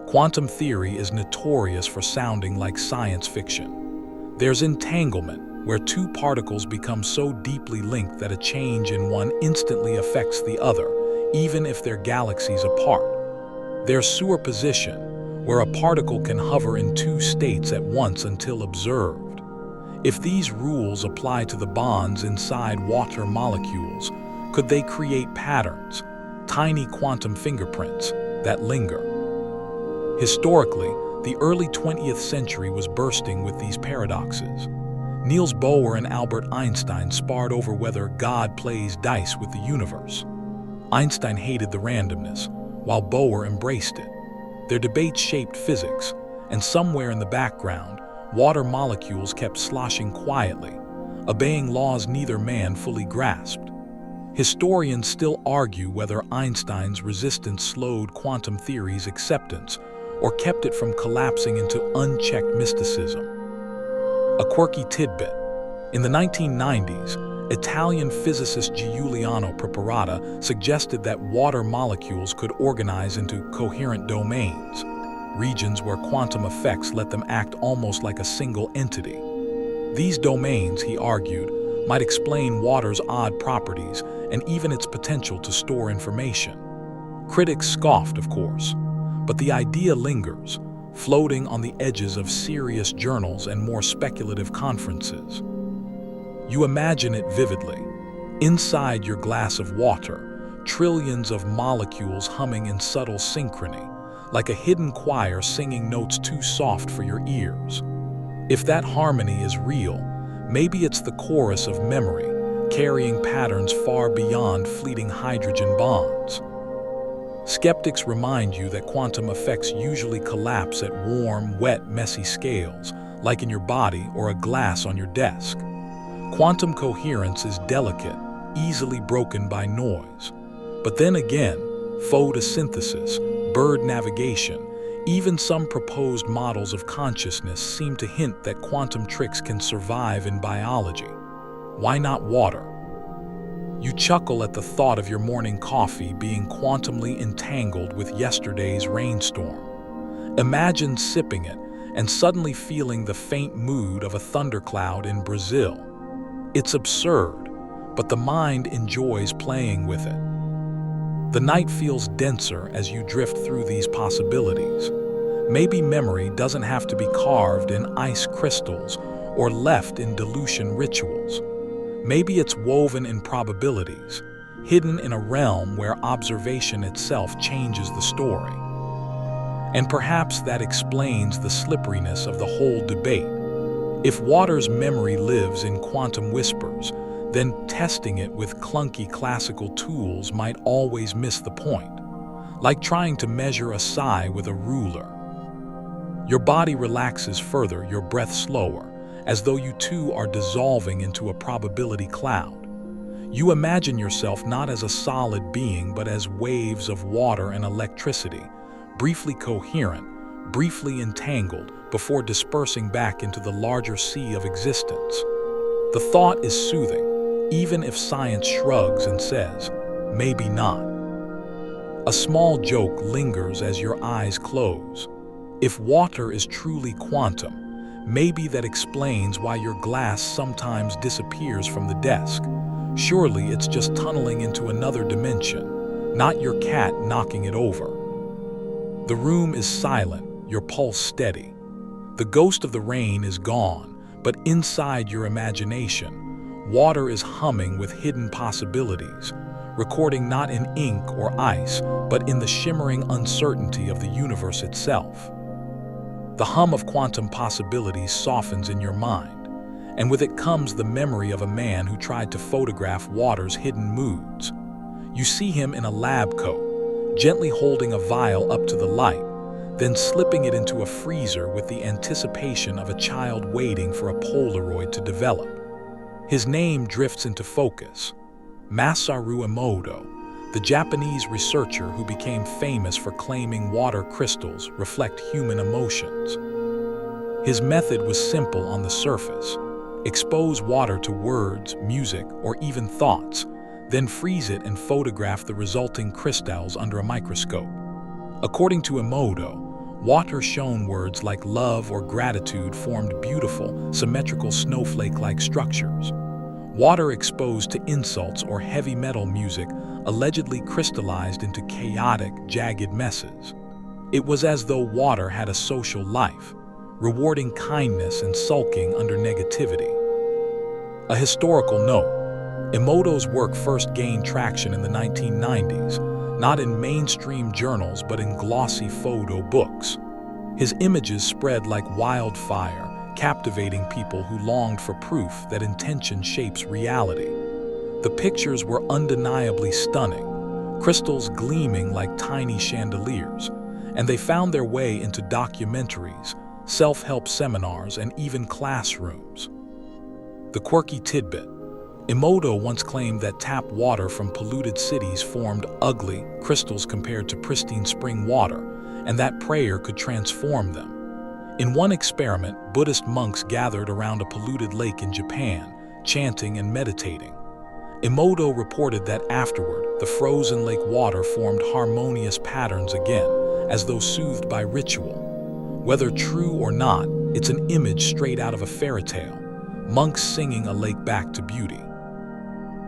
Quantum theory is notorious for sounding like science fiction. There's entanglement, where two particles become so deeply linked that a change in one instantly affects the other, even if they're galaxies apart. There's superposition, where a particle can hover in two states at once until observed. If these rules apply to the bonds inside water molecules, could they create patterns, tiny quantum fingerprints, that linger? Historically, the early 20th century was bursting with these paradoxes. Niels Bohr and Albert Einstein sparred over whether God plays dice with the universe. Einstein hated the randomness, while Bohr embraced it. Their debates shaped physics, and somewhere in the background, water molecules kept sloshing quietly, obeying laws neither man fully grasped. Historians still argue whether Einstein's resistance slowed quantum theory's acceptance or kept it from collapsing into unchecked mysticism. A quirky tidbit: in the 1990s, Italian physicist Giuliano Preparata suggested that water molecules could organize into coherent domains, regions where quantum effects let them act almost like a single entity. These domains, he argued, might explain water's odd properties and even its potential to store information. Critics scoffed, of course, but the idea lingers, floating on the edges of serious journals and more speculative conferences. You imagine it vividly. Inside your glass of water, trillions of molecules humming in subtle synchrony, like a hidden choir singing notes too soft for your ears. If that harmony is real, maybe it's the chorus of memory, carrying patterns far beyond fleeting hydrogen bonds. Skeptics remind you that quantum effects usually collapse at warm, wet, messy scales, like in your body or a glass on your desk. Quantum coherence is delicate, easily broken by noise. But then again, photosynthesis, bird navigation, even some proposed models of consciousness seem to hint that quantum tricks can survive in biology. Why not water? You chuckle at the thought of your morning coffee being quantumly entangled with yesterday's rainstorm. Imagine sipping it and suddenly feeling the faint mood of a thundercloud in Brazil. It's absurd, but the mind enjoys playing with it. The night feels denser as you drift through these possibilities. Maybe memory doesn't have to be carved in ice crystals or left in dilution rituals. Maybe it's woven in probabilities, hidden in a realm where observation itself changes the story. And perhaps that explains the slipperiness of the whole debate. If water's memory lives in quantum whispers, then testing it with clunky classical tools might always miss the point, like trying to measure a sigh with a ruler. Your body relaxes further, your breath slower, as though you too are dissolving into a probability cloud. You imagine yourself not as a solid being but as waves of water and electricity, briefly coherent, briefly entangled, before dispersing back into the larger sea of existence. The thought is soothing, even if science shrugs and says, maybe not. A small joke lingers as your eyes close. If water is truly quantum, maybe that explains why your glass sometimes disappears from the desk. Surely it's just tunneling into another dimension, not your cat knocking it over. The room is silent, your pulse steady. The ghost of the rain is gone, but inside your imagination, water is humming with hidden possibilities, recording not in ink or ice, but in the shimmering uncertainty of the universe itself. The hum of quantum possibilities softens in your mind, and with it comes the memory of a man who tried to photograph water's hidden moods. You see him in a lab coat, gently holding a vial up to the light, then slipping it into a freezer with the anticipation of a child waiting for a Polaroid to develop. His name drifts into focus: Masaru Emoto, the Japanese researcher who became famous for claiming water crystals reflect human emotions. His method was simple on the surface: expose water to words, music, or even thoughts, then freeze it and photograph the resulting crystals under a microscope. According to Emoto, water-shown words like love or gratitude formed beautiful, symmetrical snowflake-like structures. Water exposed to insults or heavy metal music allegedly crystallized into chaotic, jagged messes. It was as though water had a social life, rewarding kindness and sulking under negativity. A historical note: Emoto's work first gained traction in the 1990s, not in mainstream journals but in glossy photo books. His images spread like wildfire, captivating people who longed for proof that intention shapes reality. The pictures were undeniably stunning, crystals gleaming like tiny chandeliers, and they found their way into documentaries, self-help seminars, and even classrooms. The quirky tidbit: Emoto once claimed that tap water from polluted cities formed ugly crystals compared to pristine spring water, and that prayer could transform them. In one experiment, Buddhist monks gathered around a polluted lake in Japan, chanting and meditating. Emoto reported that afterward, the frozen lake water formed harmonious patterns again, as though soothed by ritual. Whether true or not, it's an image straight out of a fairy tale: monks singing a lake back to beauty.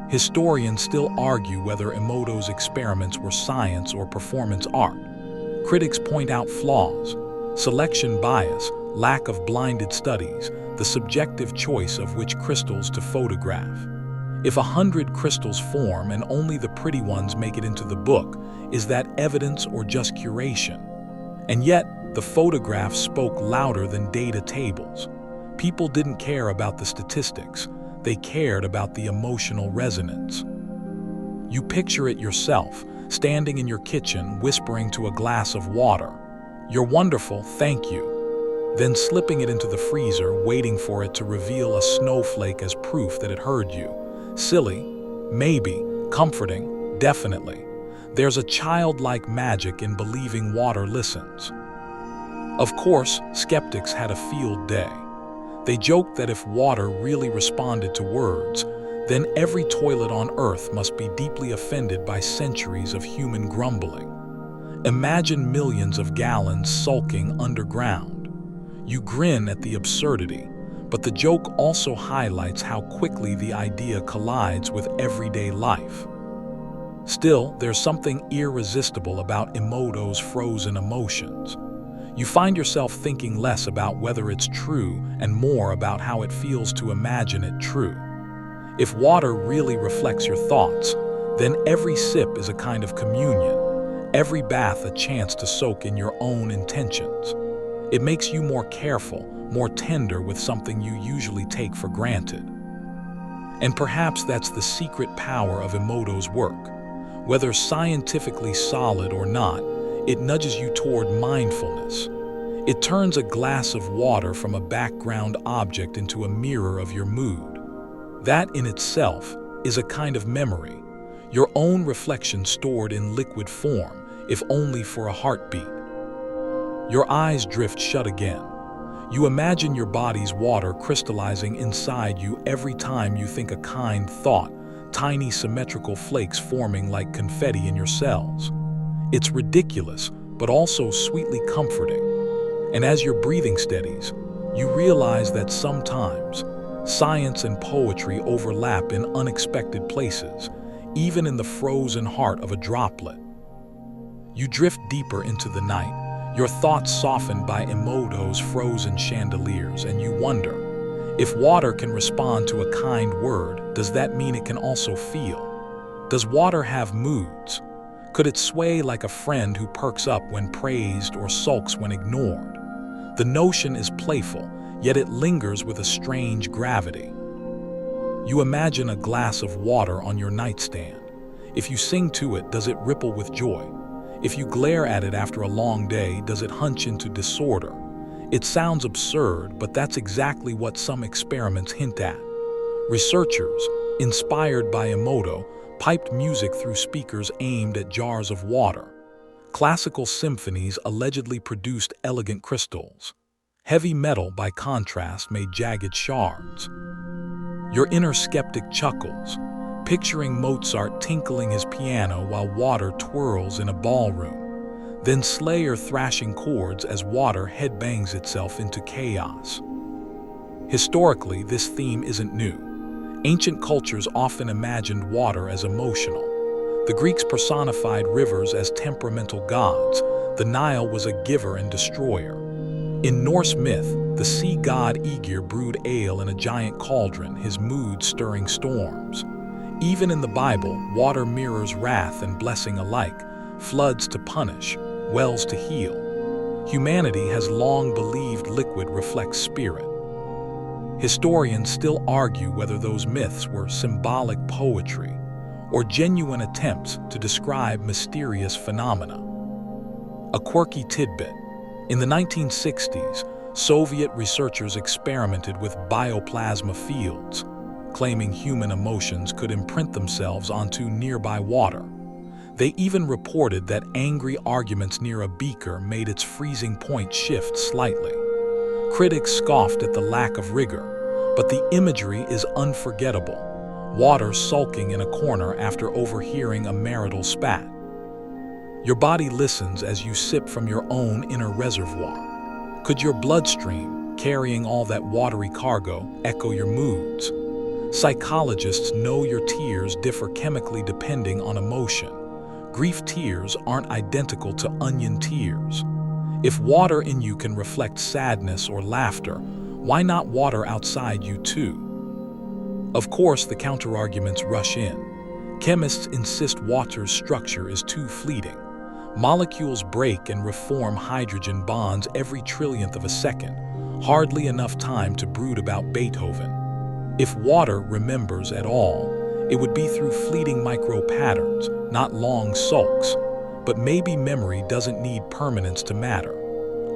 Historians still argue whether Emoto's experiments were science or performance art. Critics point out flaws: selection bias, lack of blinded studies, the subjective choice of which crystals to photograph. If 100 crystals form and only the pretty ones make it into the book, is that evidence or just curation? And yet, the photographs spoke louder than data tables. People didn't care about the statistics, they cared about the emotional resonance. You picture it yourself, standing in your kitchen whispering to a glass of water, "You're wonderful, thank you," then slipping it into the freezer, waiting for it to reveal a snowflake as proof that it heard you. Silly? Maybe. Comforting? Definitely. There's a childlike magic in believing water listens. Of course, skeptics had a field day. They joked that if water really responded to words, then every toilet on Earth must be deeply offended by centuries of human grumbling. Imagine millions of gallons sulking underground. You grin at the absurdity, but the joke also highlights how quickly the idea collides with everyday life. Still, there's something irresistible about Emoto's frozen emotions. You find yourself thinking less about whether it's true and more about how it feels to imagine it true. If water really reflects your thoughts, then every sip is a kind of communion, every bath a chance to soak in your own intentions. It makes you more careful, more tender with something you usually take for granted. And perhaps that's the secret power of Emoto's work. Whether scientifically solid or not, it nudges you toward mindfulness. It turns a glass of water from a background object into a mirror of your mood. That in itself is a kind of memory, your own reflection stored in liquid form, if only for a heartbeat. Your eyes drift shut again. You imagine your body's water crystallizing inside you every time you think a kind thought, tiny symmetrical flakes forming like confetti in your cells. It's ridiculous, but also sweetly comforting. And as your breathing steadies, you realize that sometimes science and poetry overlap in unexpected places, even in the frozen heart of a droplet. You drift deeper into the night, your thoughts softened by Emoto's frozen chandeliers, and you wonder, if water can respond to a kind word, does that mean it can also feel? Does water have moods? Could it sway like a friend who perks up when praised or sulks when ignored? The notion is playful, yet it lingers with a strange gravity. You imagine a glass of water on your nightstand. If you sing to it, does it ripple with joy? If you glare at it after a long day, does it hunch into disorder? It sounds absurd, but that's exactly what some experiments hint at. Researchers, inspired by Emoto, piped music through speakers aimed at jars of water. Classical symphonies allegedly produced elegant crystals. Heavy metal, by contrast, made jagged shards. Your inner skeptic chuckles, picturing Mozart tinkling his piano while water twirls in a ballroom. Then Slayer thrashing chords as water headbangs itself into chaos. Historically, this theme isn't new. Ancient cultures often imagined water as emotional. The Greeks personified rivers as temperamental gods. The Nile was a giver and destroyer. In Norse myth, the sea god Aegir brewed ale in a giant cauldron, his mood stirring storms. Even in the Bible, water mirrors wrath and blessing alike, floods to punish, wells to heal. Humanity has long believed liquid reflects spirit. Historians still argue whether those myths were symbolic poetry or genuine attempts to describe mysterious phenomena. A quirky tidbit. In the 1960s, Soviet researchers experimented with bioplasma fields, claiming human emotions could imprint themselves onto nearby water. They even reported that angry arguments near a beaker made its freezing point shift slightly. Critics scoffed at the lack of rigor, but the imagery is unforgettable. Water sulking in a corner after overhearing a marital spat. Your body listens as you sip from your own inner reservoir. Could your bloodstream, carrying all that watery cargo, echo your moods? Psychologists know your tears differ chemically depending on emotion. Grief tears aren't identical to onion tears. If water in you can reflect sadness or laughter, why not water outside you too? Of course, the counterarguments rush in. Chemists insist water's structure is too fleeting. Molecules break and reform hydrogen bonds every trillionth of a second, hardly enough time to brood about Beethoven. If water remembers at all, it would be through fleeting micro-patterns, not long sulks. But maybe memory doesn't need permanence to matter.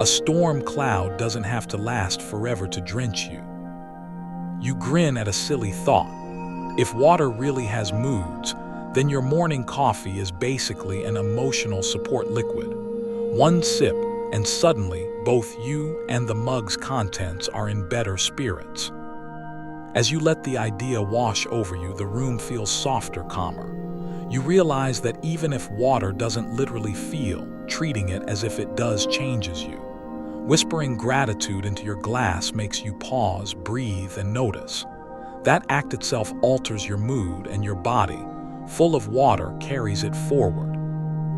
A storm cloud doesn't have to last forever to drench you. You grin at a silly thought. If water really has moods, then your morning coffee is basically an emotional support liquid. One sip, and suddenly both you and the mug's contents are in better spirits. As you let the idea wash over you, the room feels softer, calmer. You realize that even if water doesn't literally feel, treating it as if it does changes you. Whispering gratitude into your glass makes you pause, breathe, and notice. That act itself alters your mood, and your body, full of water, carries it forward.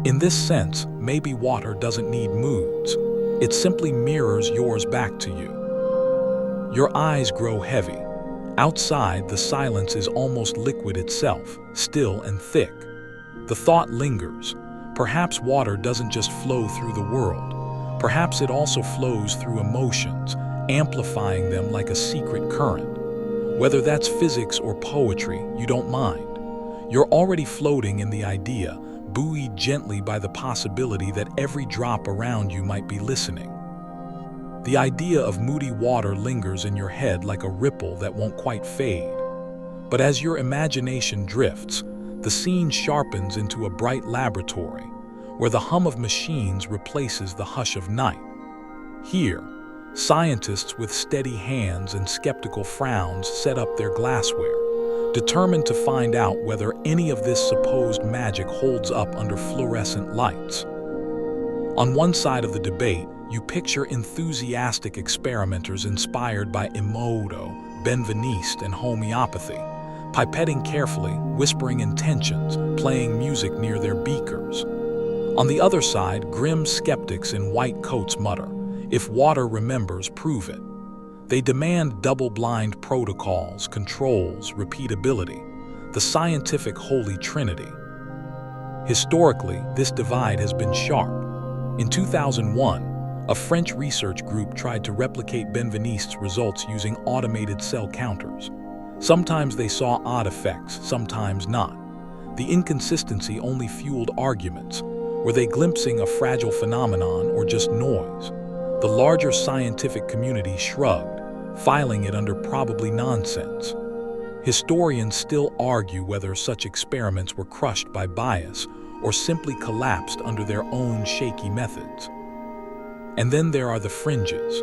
In this sense, maybe water doesn't need moods. It simply mirrors yours back to you. Your eyes grow heavy. Outside, the silence is almost liquid itself, still and thick. The thought lingers. Perhaps water doesn't just flow through the world. Perhaps it also flows through emotions, amplifying them like a secret current. Whether that's physics or poetry, you don't mind. You're already floating in the idea, buoyed gently by the possibility that every drop around you might be listening. The idea of moody water lingers in your head like a ripple that won't quite fade. But as your imagination drifts, the scene sharpens into a bright laboratory, where the hum of machines replaces the hush of night. Here, scientists with steady hands and skeptical frowns set up their glassware, determined to find out whether any of this supposed magic holds up under fluorescent lights. On one side of the debate, you picture enthusiastic experimenters inspired by Emoto, Benveniste, and homeopathy, pipetting carefully, whispering intentions, playing music near their beakers. On the other side, grim skeptics in white coats mutter, "If water remembers, prove it." They demand double-blind protocols, controls, repeatability, the scientific holy trinity. Historically, this divide has been sharp. In 2001, a French research group tried to replicate Benveniste's results using automated cell counters. Sometimes they saw odd effects, sometimes not. The inconsistency only fueled arguments. Were they glimpsing a fragile phenomenon or just noise? The larger scientific community shrugged, filing it under probably nonsense. Historians still argue whether such experiments were crushed by bias or simply collapsed under their own shaky methods. And then there are the fringes.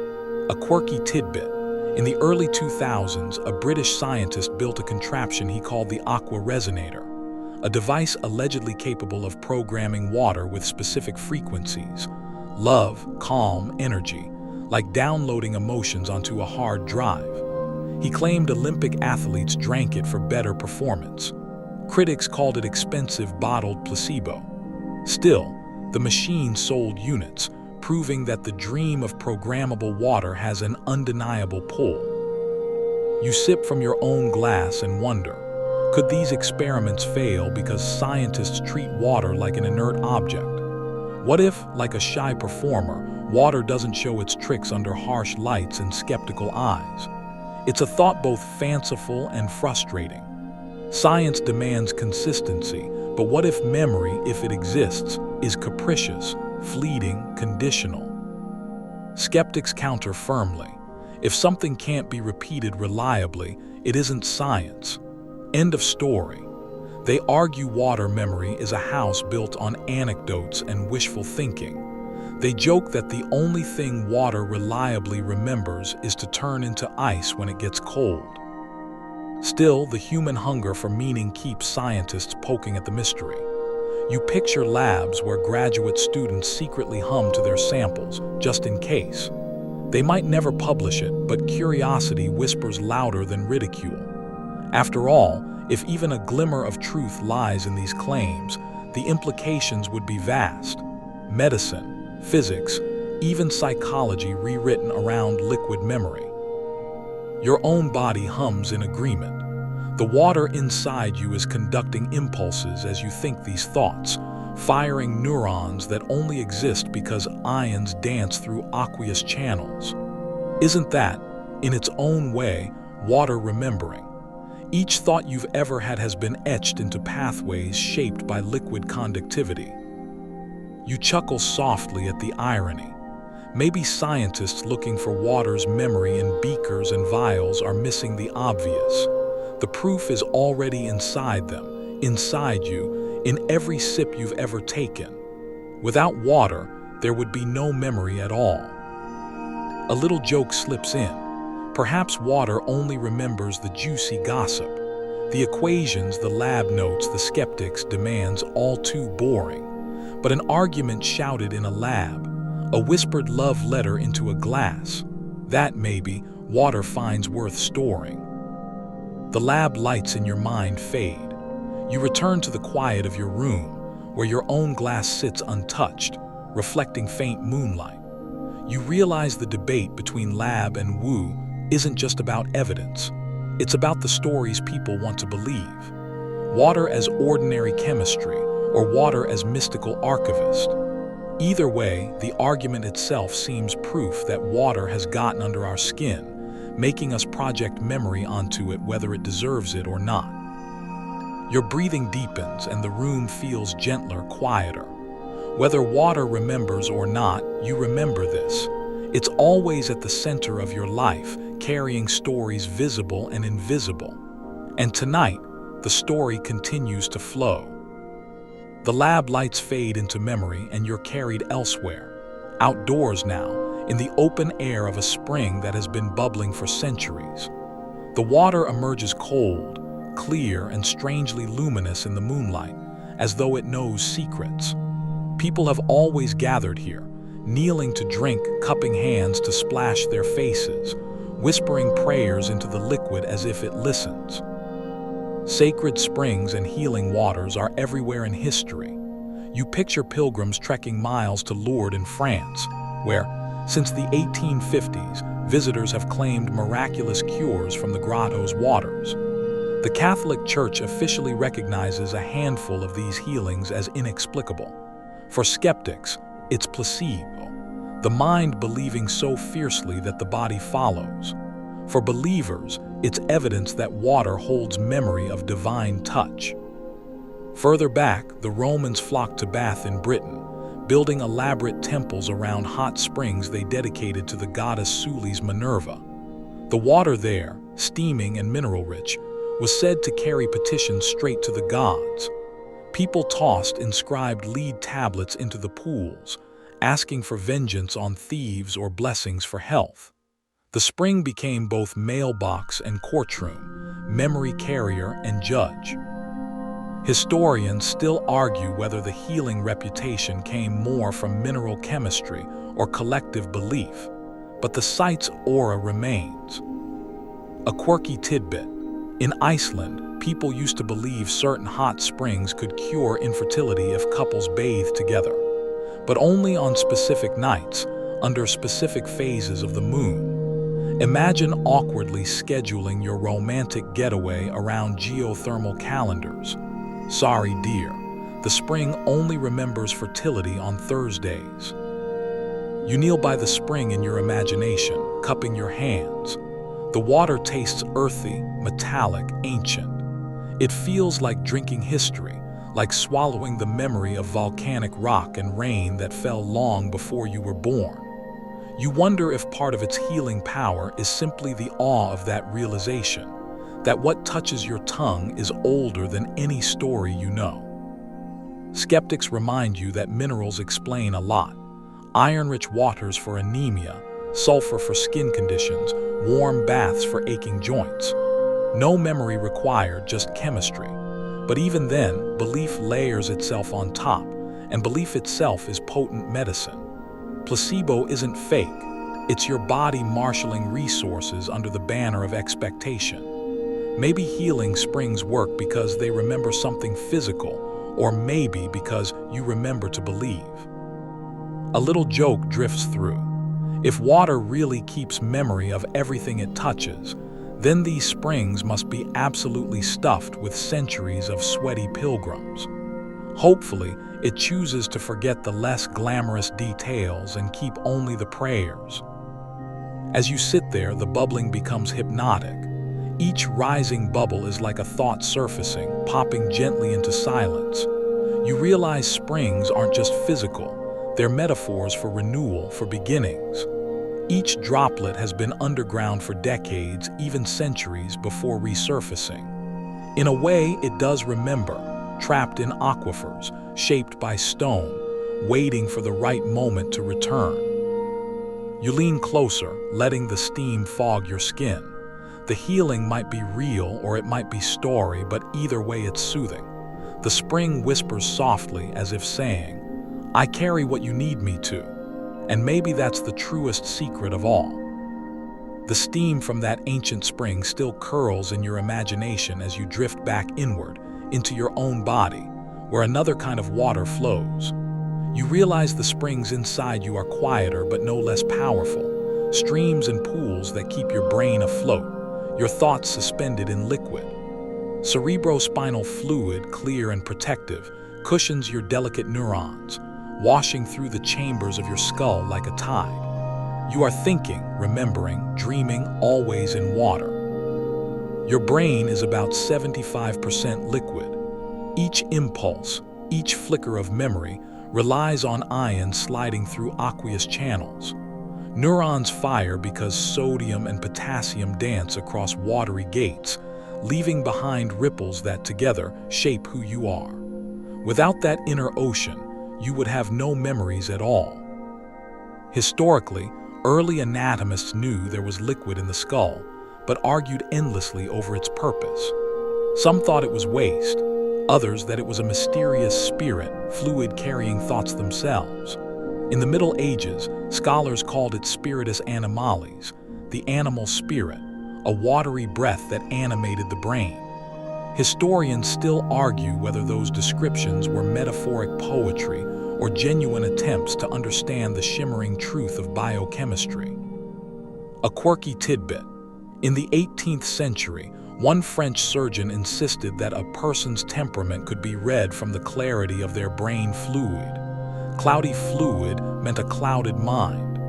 A quirky tidbit. In the early 2000s, a British scientist built a contraption he called the aqua resonator, a device allegedly capable of programming water with specific frequencies: love, calm, energy, like downloading emotions onto a hard drive. He claimed Olympic athletes drank it for better performance. Critics called it expensive bottled placebo. Still, the machine sold units, proving that the dream of programmable water has an undeniable pull. You sip from your own glass and wonder, could these experiments fail because scientists treat water like an inert object? What if, like a shy performer, water doesn't show its tricks under harsh lights and skeptical eyes? It's a thought both fanciful and frustrating. Science demands consistency, but what if memory, if it exists, is capricious, fleeting, conditional? Skeptics counter firmly. If something can't be repeated reliably, it isn't science. End of story. They argue water memory is a house built on anecdotes and wishful thinking. They joke that the only thing water reliably remembers is to turn into ice when it gets cold. Still, the human hunger for meaning keeps scientists poking at the mystery. You picture labs where graduate students secretly hum to their samples, just in case. They might never publish it, but curiosity whispers louder than ridicule. After all, if even a glimmer of truth lies in these claims, the implications would be vast. Medicine, physics, even psychology rewritten around liquid memory. Your own body hums in agreement. The water inside you is conducting impulses as you think these thoughts, firing neurons that only exist because ions dance through aqueous channels. Isn't that, in its own way, water remembering? Each thought you've ever had has been etched into pathways shaped by liquid conductivity. You chuckle softly at the irony. Maybe scientists looking for water's memory in beakers and vials are missing the obvious. The proof is already inside them, inside you, in every sip you've ever taken. Without water, there would be no memory at all. A little joke slips in. Perhaps water only remembers the juicy gossip, the equations, the lab notes, the skeptics' demands, all too boring. But an argument shouted in a lab, a whispered love letter into a glass, that maybe water finds worth storing. The lab lights in your mind fade. You return to the quiet of your room, where your own glass sits untouched, reflecting faint moonlight. You realize the debate between lab and woo isn't just about evidence. It's about the stories people want to believe. Water as ordinary chemistry, or water as mystical archivist. Either way, the argument itself seems proof that water has gotten under our skin, making us project memory onto it whether it deserves it or not. Your breathing deepens and the room feels gentler, quieter. Whether water remembers or not, you remember this. It's always at the center of your life, carrying stories visible and invisible. And tonight, the story continues to flow. The lab lights fade into memory and you're carried elsewhere. Outdoors now, in the open air of a spring that has been bubbling for centuries. The water emerges cold, clear, and strangely luminous in the moonlight, as though it knows secrets. People have always gathered here, kneeling to drink, cupping hands to splash their faces, whispering prayers into the liquid as if it listens. Sacred springs and healing waters are everywhere in history. You picture pilgrims trekking miles to Lourdes in France, where, since the 1850s, visitors have claimed miraculous cures from the grotto's waters. The Catholic Church officially recognizes a handful of these healings as inexplicable. For skeptics, it's placebo, the mind believing so fiercely that the body follows. For believers, it's evidence that water holds memory of divine touch. Further back, the Romans flocked to Bath in Britain, building elaborate temples around hot springs they dedicated to the goddess Sulis Minerva. The water there, steaming and mineral-rich, was said to carry petitions straight to the gods. People tossed inscribed lead tablets into the pools, asking for vengeance on thieves or blessings for health. The spring became both mailbox and courtroom, memory carrier and judge. Historians still argue whether the healing reputation came more from mineral chemistry or collective belief, but the site's aura remains. A quirky tidbit: in Iceland, people used to believe certain hot springs could cure infertility if couples bathed together, but only on specific nights, under specific phases of the moon. Imagine awkwardly scheduling your romantic getaway around geothermal calendars. Sorry, dear, the spring only remembers fertility on Thursdays. You kneel by the spring in your imagination, cupping your hands. The water tastes earthy, metallic, ancient. It feels like drinking history, like swallowing the memory of volcanic rock and rain that fell long before you were born. You wonder if part of its healing power is simply the awe of that realization, that what touches your tongue is older than any story you know. Skeptics remind you that minerals explain a lot. Iron-rich waters for anemia, sulfur for skin conditions, warm baths for aching joints. No memory required, just chemistry. But even then, belief layers itself on top, and belief itself is potent medicine. Placebo isn't fake. It's your body marshaling resources under the banner of expectation. Maybe healing springs work because they remember something physical, or maybe because you remember to believe. A little joke drifts through. If water really keeps memory of everything it touches, then these springs must be absolutely stuffed with centuries of sweaty pilgrims. Hopefully, it chooses to forget the less glamorous details and keep only the prayers. As you sit there, the bubbling becomes hypnotic. Each rising bubble is like a thought surfacing, popping gently into silence. You realize springs aren't just physical, they're metaphors for renewal, for beginnings. Each droplet has been underground for decades, even centuries, before resurfacing. In a way, it does remember, trapped in aquifers, shaped by stone, waiting for the right moment to return. You lean closer, letting the steam fog your skin. The healing might be real or it might be story, but either way it's soothing. The spring whispers softly as if saying, "I carry what you need me to." And maybe that's the truest secret of all. The steam from that ancient spring still curls in your imagination as you drift back inward, into your own body, where another kind of water flows. You realize the springs inside you are quieter but no less powerful, streams and pools that keep your brain afloat, your thoughts suspended in liquid. Cerebrospinal fluid, clear and protective, cushions your delicate neurons, washing through the chambers of your skull like a tide. You are thinking, remembering, dreaming, always in water. Your brain is about 75% liquid. Each impulse, each flicker of memory, relies on ions sliding through aqueous channels. Neurons fire because sodium and potassium dance across watery gates, leaving behind ripples that together shape who you are. Without that inner ocean, you would have no memories at all. Historically, early anatomists knew there was liquid in the skull, but argued endlessly over its purpose. Some thought it was waste, others that it was a mysterious spirit, fluid carrying thoughts themselves. In the Middle Ages, scholars called it spiritus animalis, the animal spirit, a watery breath that animated the brain. Historians still argue whether those descriptions were metaphoric poetry or genuine attempts to understand the shimmering truth of biochemistry. A quirky tidbit: in the 18th century, one French surgeon insisted that a person's temperament could be read from the clarity of their brain fluid. Cloudy fluid meant a clouded mind.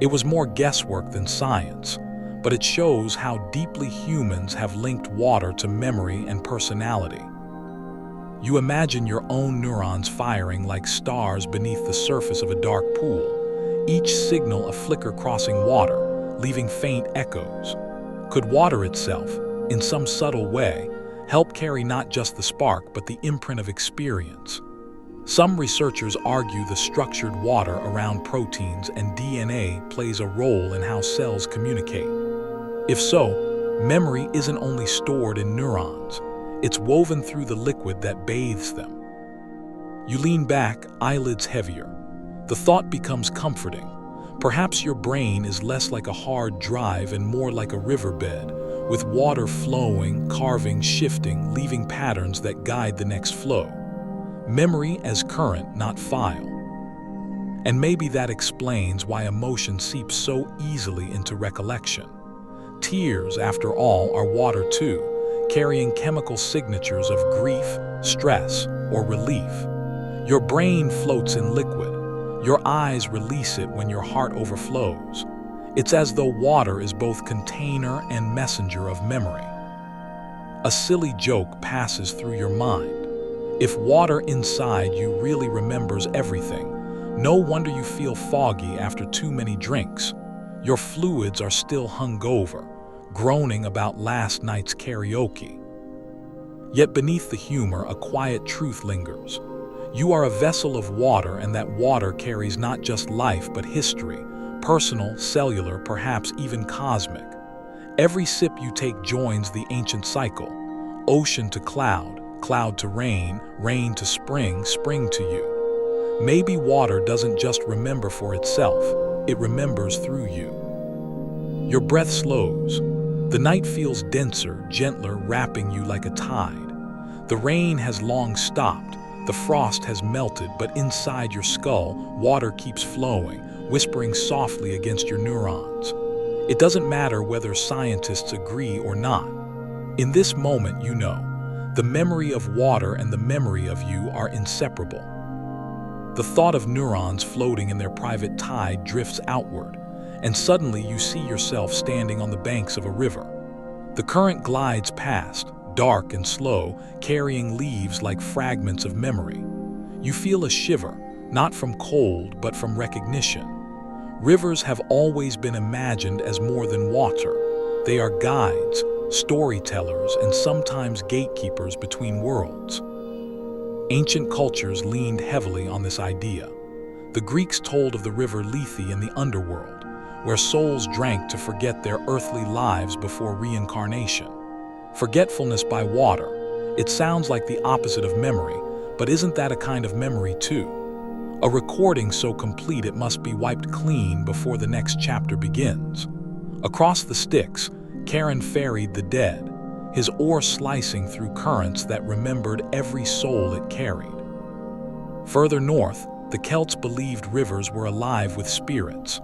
It was more guesswork than science, but it shows how deeply humans have linked water to memory and personality. You imagine your own neurons firing like stars beneath the surface of a dark pool, each signal a flicker crossing water, leaving faint echoes. Could water itself, in some subtle way, help carry not just the spark but the imprint of experience? Some researchers argue the structured water around proteins and DNA plays a role in how cells communicate. If so, memory isn't only stored in neurons, it's woven through the liquid that bathes them. You lean back, eyelids heavier. The thought becomes comforting. Perhaps your brain is less like a hard drive and more like a riverbed, with water flowing, carving, shifting, leaving patterns that guide the next flow. Memory as current, not file. And maybe that explains why emotion seeps so easily into recollection. Tears, after all, are water too, carrying chemical signatures of grief, stress, or relief. Your brain floats in liquid. Your eyes release it when your heart overflows. It's as though water is both container and messenger of memory. A silly joke passes through your mind. If water inside you really remembers everything, no wonder you feel foggy after too many drinks. Your fluids are still hungover, groaning about last night's karaoke. Yet beneath the humor, a quiet truth lingers. You are a vessel of water, and that water carries not just life but history, personal, cellular, perhaps even cosmic. Every sip you take joins the ancient cycle, ocean to cloud, cloud to rain, rain to spring, spring to you. Maybe water doesn't just remember for itself, it remembers through you. Your breath slows. The night feels denser, gentler, wrapping you like a tide. The rain has long stopped, the frost has melted, but inside your skull, water keeps flowing, whispering softly against your neurons. It doesn't matter whether scientists agree or not. In this moment, you know, the memory of water and the memory of you are inseparable. The thought of neurons floating in their private tide drifts outward, and suddenly you see yourself standing on the banks of a river. The current glides past, dark and slow, carrying leaves like fragments of memory. You feel a shiver, not from cold but from recognition. Rivers have always been imagined as more than water. They are guides, storytellers, and sometimes gatekeepers between worlds. Ancient cultures leaned heavily on this idea. The Greeks told of the river Lethe in the underworld, where souls drank to forget their earthly lives before reincarnation. Forgetfulness by water. It sounds like the opposite of memory, but isn't that a kind of memory too? A recording so complete it must be wiped clean before the next chapter begins. Across the Styx, Charon ferried the dead, his oar slicing through currents that remembered every soul it carried. Further north, the Celts believed rivers were alive with spirits.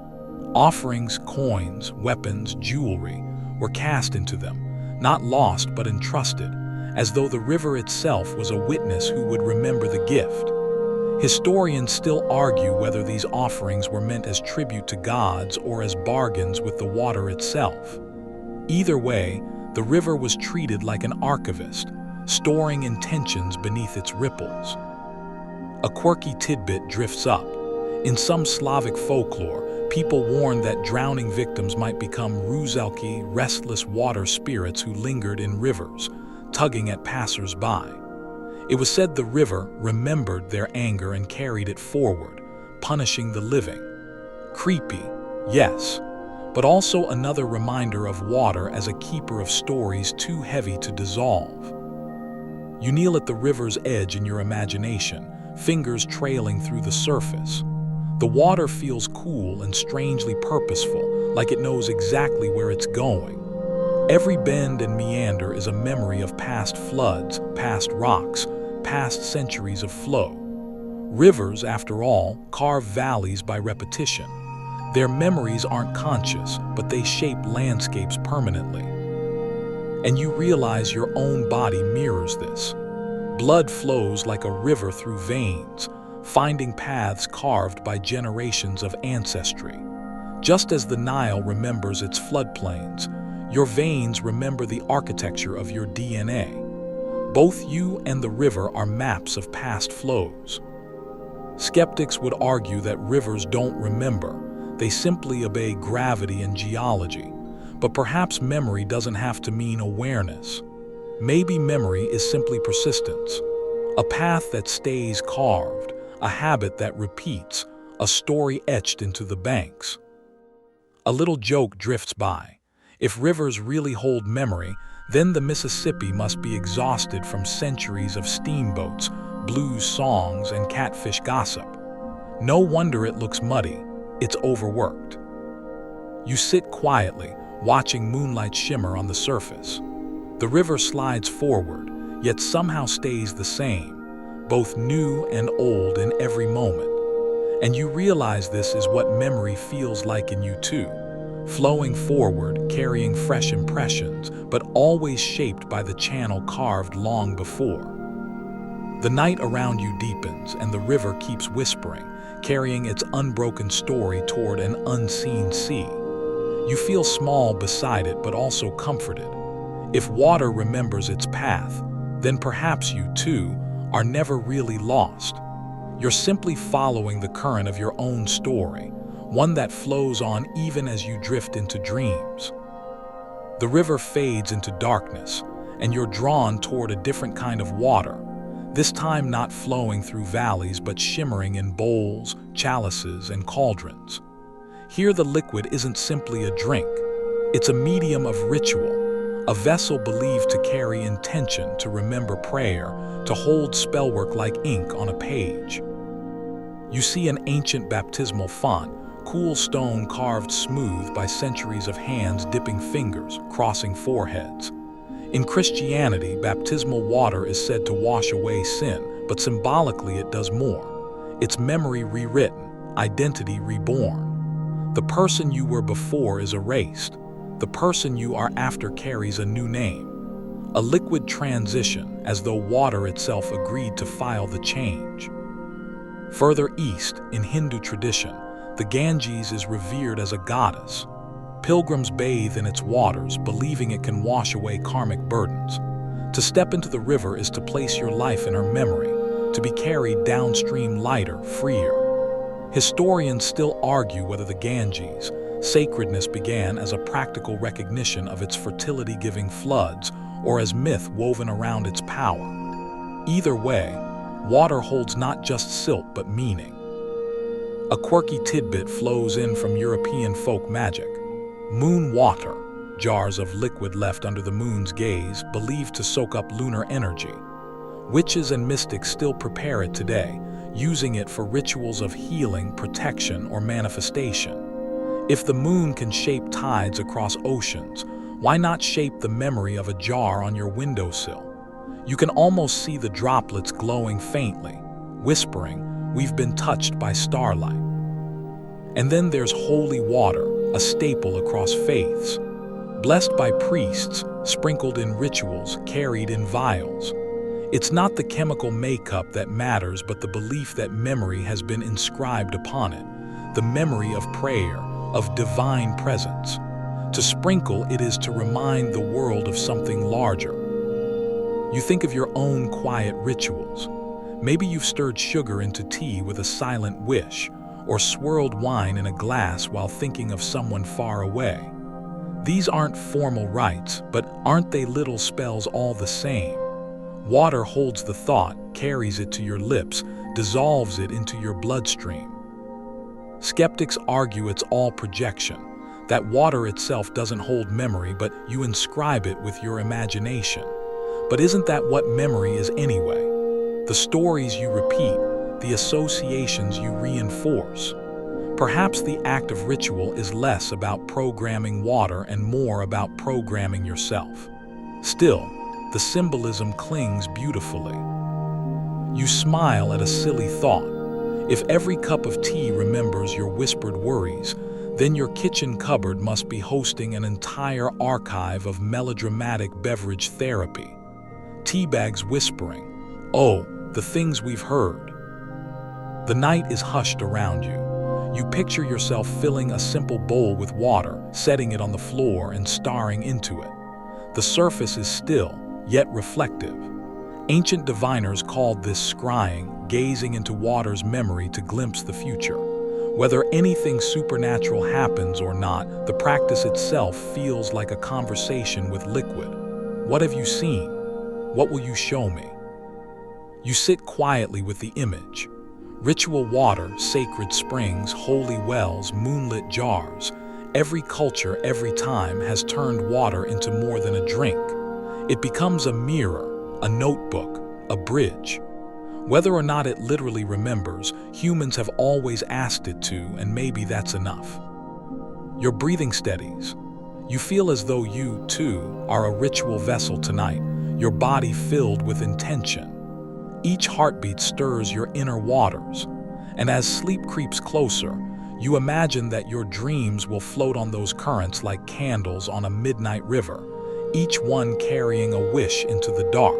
Offerings, coins, weapons, jewelry were cast into them, not lost but entrusted, as though the river itself was a witness who would remember the gift. Historians still argue whether these offerings were meant as tribute to gods or as bargains with the water itself. Either way, the river was treated like an archivist, storing intentions beneath its ripples. A quirky tidbit drifts up. In some Slavic folklore, people warned that drowning victims might become ruzelki, restless water spirits who lingered in rivers, tugging at passers-by. It was said the river remembered their anger and carried it forward, punishing the living. Creepy, yes, but also another reminder of water as a keeper of stories too heavy to dissolve. You kneel at the river's edge in your imagination, fingers trailing through the surface. The water feels cool and strangely purposeful, like it knows exactly where it's going. Every bend and meander is a memory of past floods, past rocks, past centuries of flow. Rivers, after all, carve valleys by repetition. Their memories aren't conscious, but they shape landscapes permanently. And you realize your own body mirrors this. Blood flows like a river through veins, finding paths carved by generations of ancestry. Just as the Nile remembers its floodplains, your veins remember the architecture of your DNA. Both you and the river are maps of past flows. Skeptics would argue that rivers don't remember, they simply obey gravity and geology. But perhaps memory doesn't have to mean awareness. Maybe memory is simply persistence. A path that stays carved, a habit that repeats, a story etched into the banks. A little joke drifts by. If rivers really hold memory, then the Mississippi must be exhausted from centuries of steamboats, blues songs, and catfish gossip. No wonder it looks muddy. It's overworked. You sit quietly, watching moonlight shimmer on the surface. The river slides forward, yet somehow stays the same, both new and old in every moment. And you realize this is what memory feels like in you too, flowing forward, carrying fresh impressions, but always shaped by the channel carved long before. The night around you deepens, and the river keeps whispering, carrying its unbroken story toward an unseen sea. You feel small beside it, but also comforted. If water remembers its path, then perhaps you too are never really lost. You're simply following the current of your own story, one that flows on even as you drift into dreams. The river fades into darkness, and you're drawn toward a different kind of water, this time not flowing through valleys but shimmering in bowls, chalices, and cauldrons. Here the liquid isn't simply a drink, it's a medium of ritual, a vessel believed to carry intention, to remember prayer, to hold spellwork like ink on a page. You see an ancient baptismal font, cool stone carved smooth by centuries of hands dipping fingers, crossing foreheads. In Christianity, baptismal water is said to wash away sin, but symbolically it does more. It's memory rewritten, identity reborn. The person you were before is erased. The person you are after carries a new name. A liquid transition, as though water itself agreed to file the change. Further east, in Hindu tradition, the Ganges is revered as a goddess. Pilgrims bathe in its waters, believing it can wash away karmic burdens. To step into the river is to place your life in her memory, to be carried downstream lighter, freer. Historians still argue whether the Ganges' sacredness began as a practical recognition of its fertility-giving floods or as myth woven around its power. Either way, water holds not just silt but meaning. A quirky tidbit flows in from European folk magic. Moon water, jars of liquid left under the moon's gaze, believed to soak up lunar energy. Witches and mystics still prepare it today, using it for rituals of healing, protection, or manifestation. If the moon can shape tides across oceans, why not shape the memory of a jar on your windowsill? You can almost see the droplets glowing faintly, whispering, "We've been touched by starlight." And then there's holy water, a staple across faiths. Blessed by priests, sprinkled in rituals, carried in vials. It's not the chemical makeup that matters, but the belief that memory has been inscribed upon it. The memory of prayer, of divine presence. To sprinkle it is to remind the world of something larger. You think of your own quiet rituals. Maybe you've stirred sugar into tea with a silent wish, or swirled wine in a glass while thinking of someone far away. These aren't formal rites, but aren't they little spells all the same? Water holds the thought, carries it to your lips, dissolves it into your bloodstream. Skeptics argue it's all projection, that water itself doesn't hold memory, but you inscribe it with your imagination. But isn't that what memory is anyway? The stories you repeat, the associations you reinforce. Perhaps the act of ritual is less about programming water and more about programming yourself. Still, the symbolism clings beautifully. You smile at a silly thought. If every cup of tea remembers your whispered worries, then your kitchen cupboard must be hosting an entire archive of melodramatic beverage therapy. Tea bags whispering, "Oh, the things we've heard." The night is hushed around you. You picture yourself filling a simple bowl with water, setting it on the floor and staring into it. The surface is still, yet reflective. Ancient diviners called this scrying, gazing into water's memory to glimpse the future. Whether anything supernatural happens or not, the practice itself feels like a conversation with liquid. What have you seen? What will you show me? You sit quietly with the image. Ritual water, sacred springs, holy wells, moonlit jars. Every culture, every time, has turned water into more than a drink. It becomes a mirror, a notebook, a bridge. Whether or not it literally remembers, humans have always asked it to, and maybe that's enough. Your breathing steadies. You feel as though you, too, are a ritual vessel tonight, your body filled with intention. Each heartbeat stirs your inner waters, and as sleep creeps closer, you imagine that your dreams will float on those currents like candles on a midnight river, each one carrying a wish into the dark.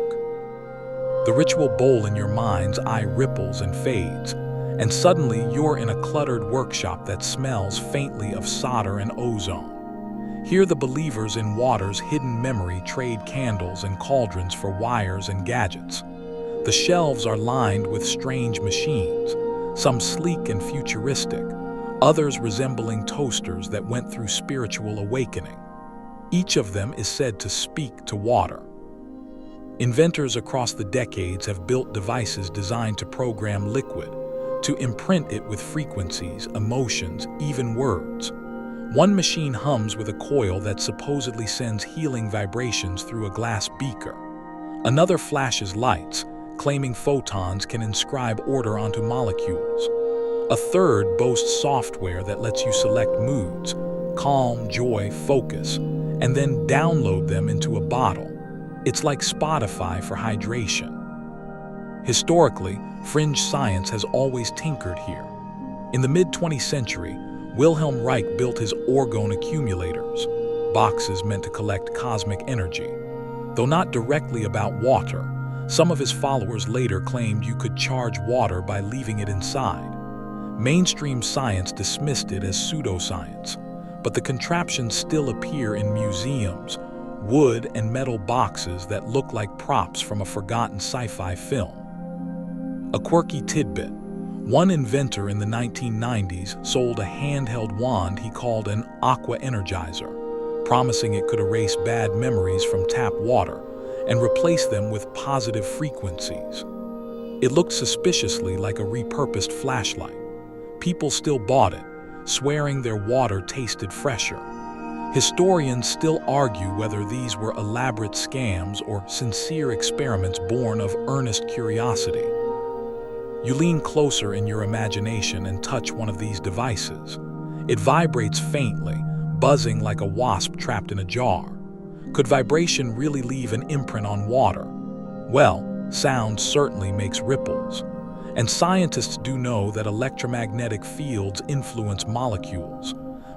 The ritual bowl in your mind's eye ripples and fades, and suddenly you're in a cluttered workshop that smells faintly of solder and ozone. Here the believers in water's hidden memory trade candles and cauldrons for wires and gadgets. The shelves are lined with strange machines, some sleek and futuristic, others resembling toasters that went through spiritual awakening. Each of them is said to speak to water. Inventors across the decades have built devices designed to program liquid, to imprint it with frequencies, emotions, even words. One machine hums with a coil that supposedly sends healing vibrations through a glass beaker. Another flashes lights, claiming photons can inscribe order onto molecules. A third boasts software that lets you select moods, calm, joy, focus, and then download them into a bottle. It's like Spotify for hydration. Historically, fringe science has always tinkered here. In the mid-20th century, Wilhelm Reich built his orgone accumulators, boxes meant to collect cosmic energy. Though not directly about water, some of his followers later claimed you could charge water by leaving it inside. Mainstream science dismissed it as pseudoscience, but the contraptions still appear in museums, wood and metal boxes that look like props from a forgotten sci-fi film. A quirky tidbit: one inventor in the 1990s sold a handheld wand he called an aqua energizer, promising it could erase bad memories from tap water and replace them with positive frequencies. It looked suspiciously like a repurposed flashlight. People still bought it, swearing their water tasted fresher. Historians still argue whether these were elaborate scams or sincere experiments born of earnest curiosity. You lean closer in your imagination and touch one of these devices. It vibrates faintly, buzzing like a wasp trapped in a jar. Could vibration really leave an imprint on water? Well, sound certainly makes ripples. And scientists do know that electromagnetic fields influence molecules.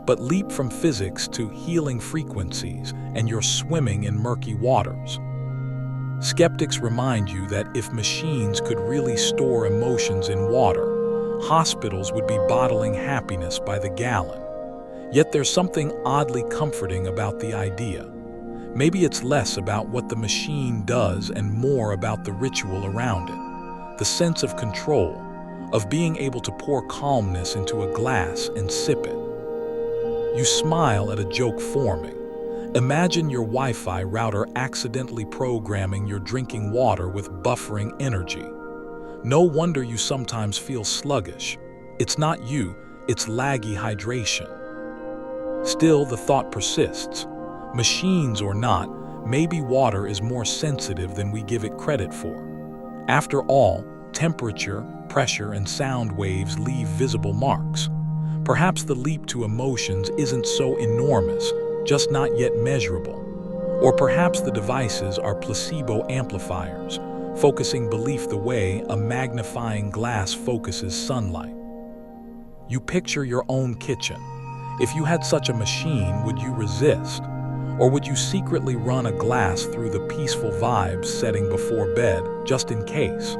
But leap from physics to healing frequencies, and you're swimming in murky waters. Skeptics remind you that if machines could really store emotions in water, hospitals would be bottling happiness by the gallon. Yet there's something oddly comforting about the idea. Maybe it's less about what the machine does and more about the ritual around it. The sense of control, of being able to pour calmness into a glass and sip it. You smile at a joke forming. Imagine your Wi-Fi router accidentally programming your drinking water with buffering energy. No wonder you sometimes feel sluggish. It's not you, it's laggy hydration. Still, the thought persists. Machines or not, maybe water is more sensitive than we give it credit for. After all, temperature, pressure, and sound waves leave visible marks. Perhaps the leap to emotions isn't so enormous, just not yet measurable. Or perhaps the devices are placebo amplifiers, focusing belief the way a magnifying glass focuses sunlight. You picture your own kitchen. If you had such a machine, would you resist? Or would you secretly run a glass through the peaceful vibes setting before bed, just in case?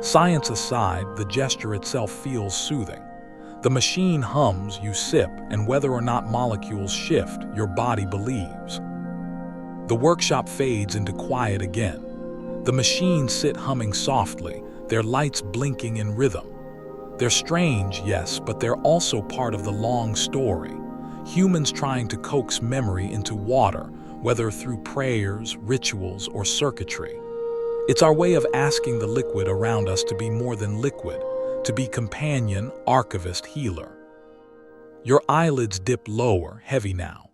Science aside, the gesture itself feels soothing. The machine hums, you sip, and whether or not molecules shift, your body believes. The workshop fades into quiet again. The machines sit humming softly, their lights blinking in rhythm. They're strange, yes, but they're also part of the long story. Humans trying to coax memory into water, whether through prayers, rituals, or circuitry. It's our way of asking the liquid around us to be more than liquid, to be companion, archivist, healer. Your eyelids dip lower, heavy now.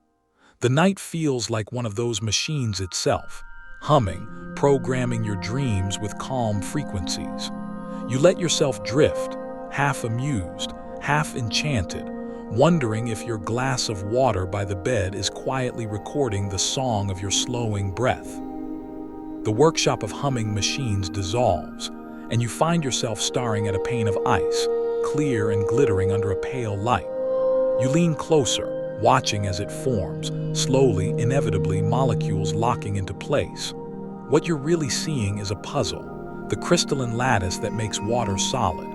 The night feels like one of those machines itself, humming, programming your dreams with calm frequencies. You let yourself drift, half amused, half enchanted, wondering if your glass of water by the bed is quietly recording the song of your slowing breath. The workshop of humming machines dissolves, and you find yourself staring at a pane of ice, clear and glittering under a pale light. You lean closer, watching as it forms, slowly, inevitably, molecules locking into place. What you're really seeing is a puzzle, the crystalline lattice that makes water solid.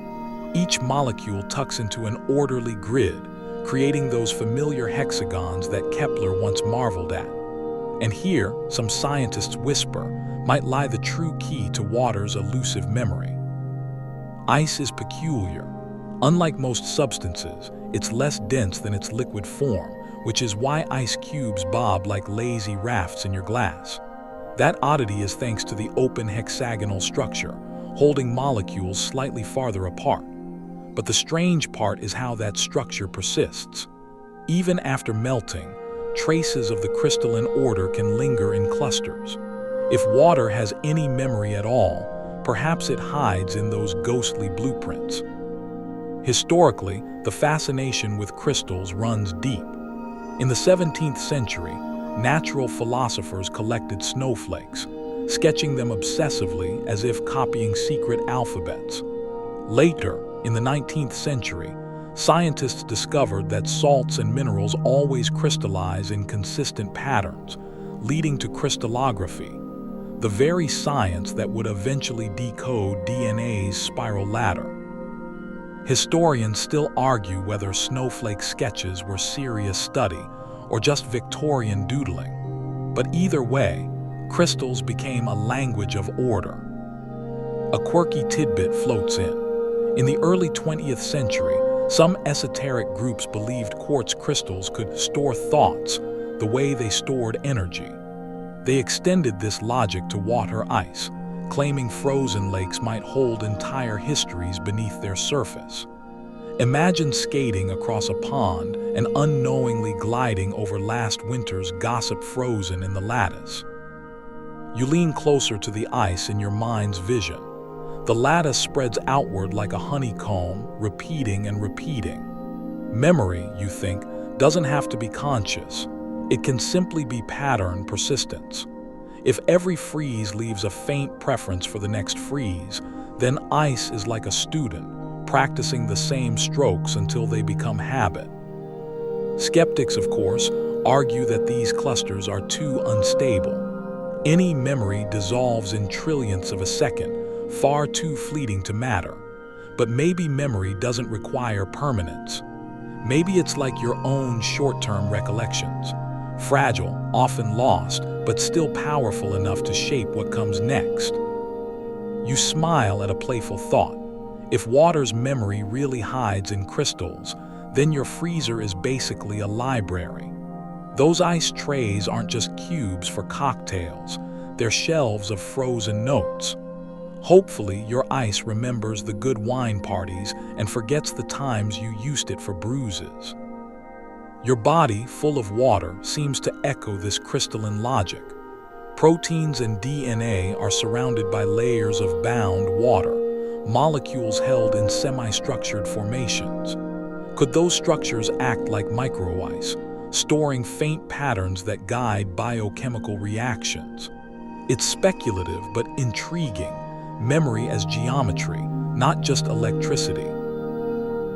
Each molecule tucks into an orderly grid, creating those familiar hexagons that Kepler once marveled at. And here, some scientists whisper, might lie the true key to water's elusive memory. Ice is peculiar. Unlike most substances, it's less dense than its liquid form, which is why ice cubes bob like lazy rafts in your glass. That oddity is thanks to the open hexagonal structure, holding molecules slightly farther apart. But the strange part is how that structure persists. Even after melting, traces of the crystalline order can linger in clusters. If water has any memory at all, perhaps it hides in those ghostly blueprints. Historically, the fascination with crystals runs deep. In the 17th century, natural philosophers collected snowflakes, sketching them obsessively as if copying secret alphabets. Later, in the 19th century, scientists discovered that salts and minerals always crystallize in consistent patterns, leading to crystallography, the very science that would eventually decode DNA's spiral ladder. Historians still argue whether snowflake sketches were serious study or just Victorian doodling. But either way, crystals became a language of order. A quirky tidbit floats in. In the early 20th century, some esoteric groups believed quartz crystals could store thoughts the way they stored energy. They extended this logic to water ice, claiming frozen lakes might hold entire histories beneath their surface. Imagine skating across a pond and unknowingly gliding over last winter's gossip frozen in the lattice. You lean closer to the ice in your mind's vision. The lattice spreads outward like a honeycomb, repeating and repeating. Memory, you think, doesn't have to be conscious. It can simply be pattern persistence. If every freeze leaves a faint preference for the next freeze, then ice is like a student, practicing the same strokes until they become habit. Skeptics, of course, argue that these clusters are too unstable. Any memory dissolves in trillionths of a second, far too fleeting to matter. But maybe memory doesn't require permanence. Maybe it's like your own short-term recollections. Fragile, often lost, but still powerful enough to shape what comes next. You smile at a playful thought. If water's memory really hides in crystals, then your freezer is basically a library. Those ice trays aren't just cubes for cocktails, they're shelves of frozen notes. Hopefully, your ice remembers the good wine parties and forgets the times you used it for bruises. Your body, full of water, seems to echo this crystalline logic. Proteins and DNA are surrounded by layers of bound water, molecules held in semi-structured formations. Could those structures act like micro-ice, storing faint patterns that guide biochemical reactions? It's speculative but intriguing. Memory as geometry, not just electricity.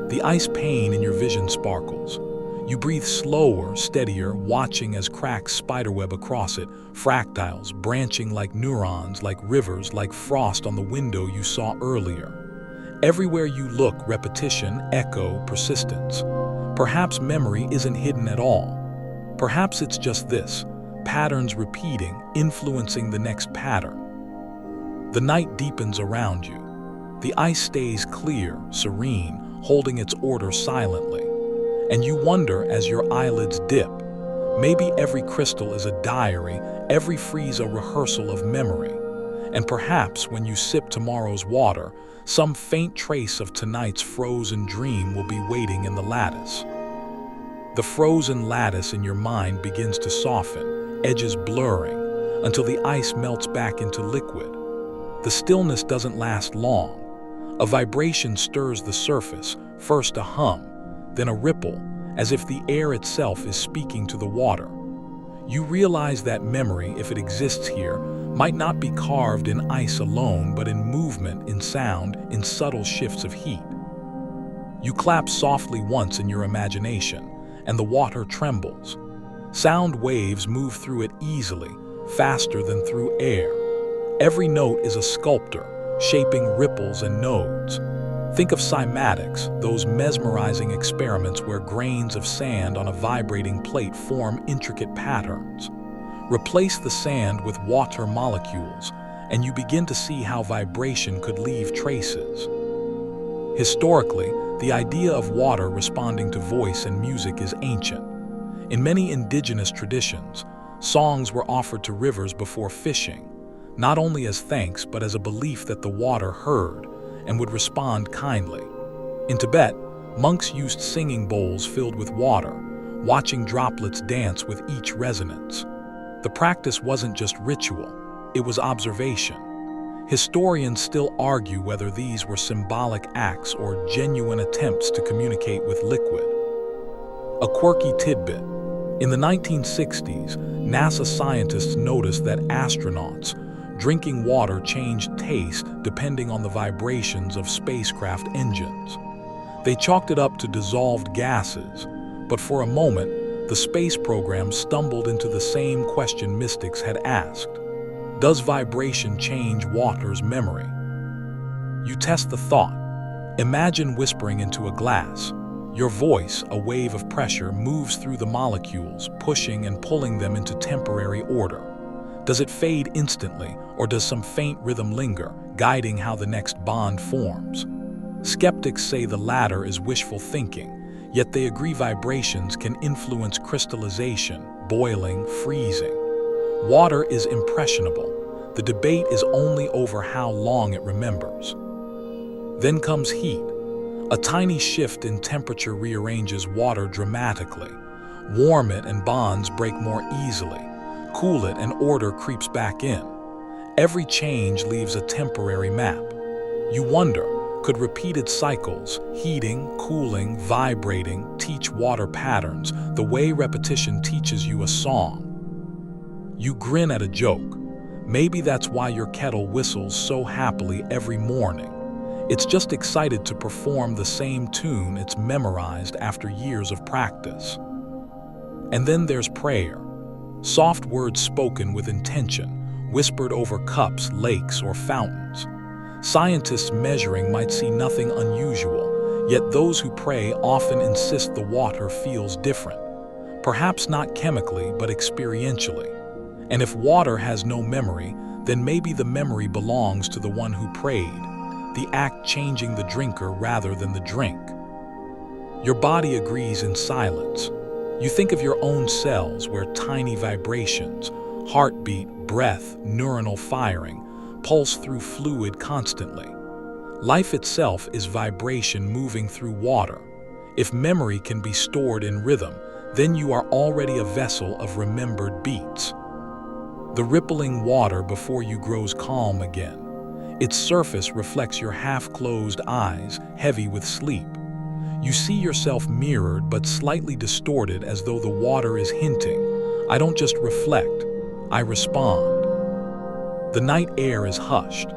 The ice pane in your vision sparkles. You breathe slower, steadier, watching as cracks spiderweb across it, fractals branching like neurons, like rivers, like frost on the window you saw earlier. Everywhere you look, repetition, echo, persistence. Perhaps memory isn't hidden at all. Perhaps it's just this, patterns repeating, influencing the next pattern. The night deepens around you. The ice stays clear, serene, holding its order silently. And you wonder as your eyelids dip, maybe every crystal is a diary, every freeze a rehearsal of memory. And perhaps when you sip tomorrow's water, some faint trace of tonight's frozen dream will be waiting in the lattice. The frozen lattice in your mind begins to soften, edges blurring, until the ice melts back into liquid. The stillness doesn't last long. A vibration stirs the surface, first a hum, then a ripple, as if the air itself is speaking to the water. You realize that memory, if it exists here, might not be carved in ice alone, but in movement, in sound, in subtle shifts of heat. You clap softly once in your imagination, and the water trembles. Sound waves move through it easily, faster than through air. Every note is a sculptor, shaping ripples and nodes. Think of cymatics, those mesmerizing experiments where grains of sand on a vibrating plate form intricate patterns. Replace the sand with water molecules, and you begin to see how vibration could leave traces. Historically, the idea of water responding to voice and music is ancient. In many indigenous traditions, songs were offered to rivers before fishing, not only as thanks but as a belief that the water heard and would respond kindly. In Tibet, monks used singing bowls filled with water, watching droplets dance with each resonance. The practice wasn't just ritual, it was observation. Historians still argue whether these were symbolic acts or genuine attempts to communicate with liquid. A quirky tidbit. In the 1960s, NASA scientists noticed that astronauts drinking water changed taste depending on the vibrations of spacecraft engines. They chalked it up to dissolved gases, but for a moment, the space program stumbled into the same question mystics had asked. Does vibration change water's memory? You test the thought. Imagine whispering into a glass. Your voice, a wave of pressure, moves through the molecules, pushing and pulling them into temporary order. Does it fade instantly, or does some faint rhythm linger, guiding how the next bond forms? Skeptics say the latter is wishful thinking, yet they agree vibrations can influence crystallization, boiling, freezing. Water is impressionable. The debate is only over how long it remembers. Then comes heat. A tiny shift in temperature rearranges water dramatically. Warm it and bonds break more easily. Cool it and order creeps back in. Every change leaves a temporary map. You wonder, could repeated cycles, heating, cooling, vibrating, teach water patterns the way repetition teaches you a song? You grin at a joke. Maybe that's why your kettle whistles so happily every morning. It's just excited to perform the same tune it's memorized after years of practice. And then there's prayer. Soft words spoken with intention, whispered over cups, lakes, or fountains. Scientists measuring might see nothing unusual, yet those who pray often insist the water feels different. Perhaps not chemically, but experientially. And if water has no memory, then maybe the memory belongs to the one who prayed, the act changing the drinker rather than the drink. Your body agrees in silence. You think of your own cells where tiny vibrations, heartbeat, breath, neuronal firing, pulse through fluid constantly. Life itself is vibration moving through water. If memory can be stored in rhythm, then you are already a vessel of remembered beats. The rippling water before you grows calm again. Its surface reflects your half-closed eyes, heavy with sleep. You see yourself mirrored but slightly distorted, as though the water is hinting, I don't just reflect, I respond. The night air is hushed.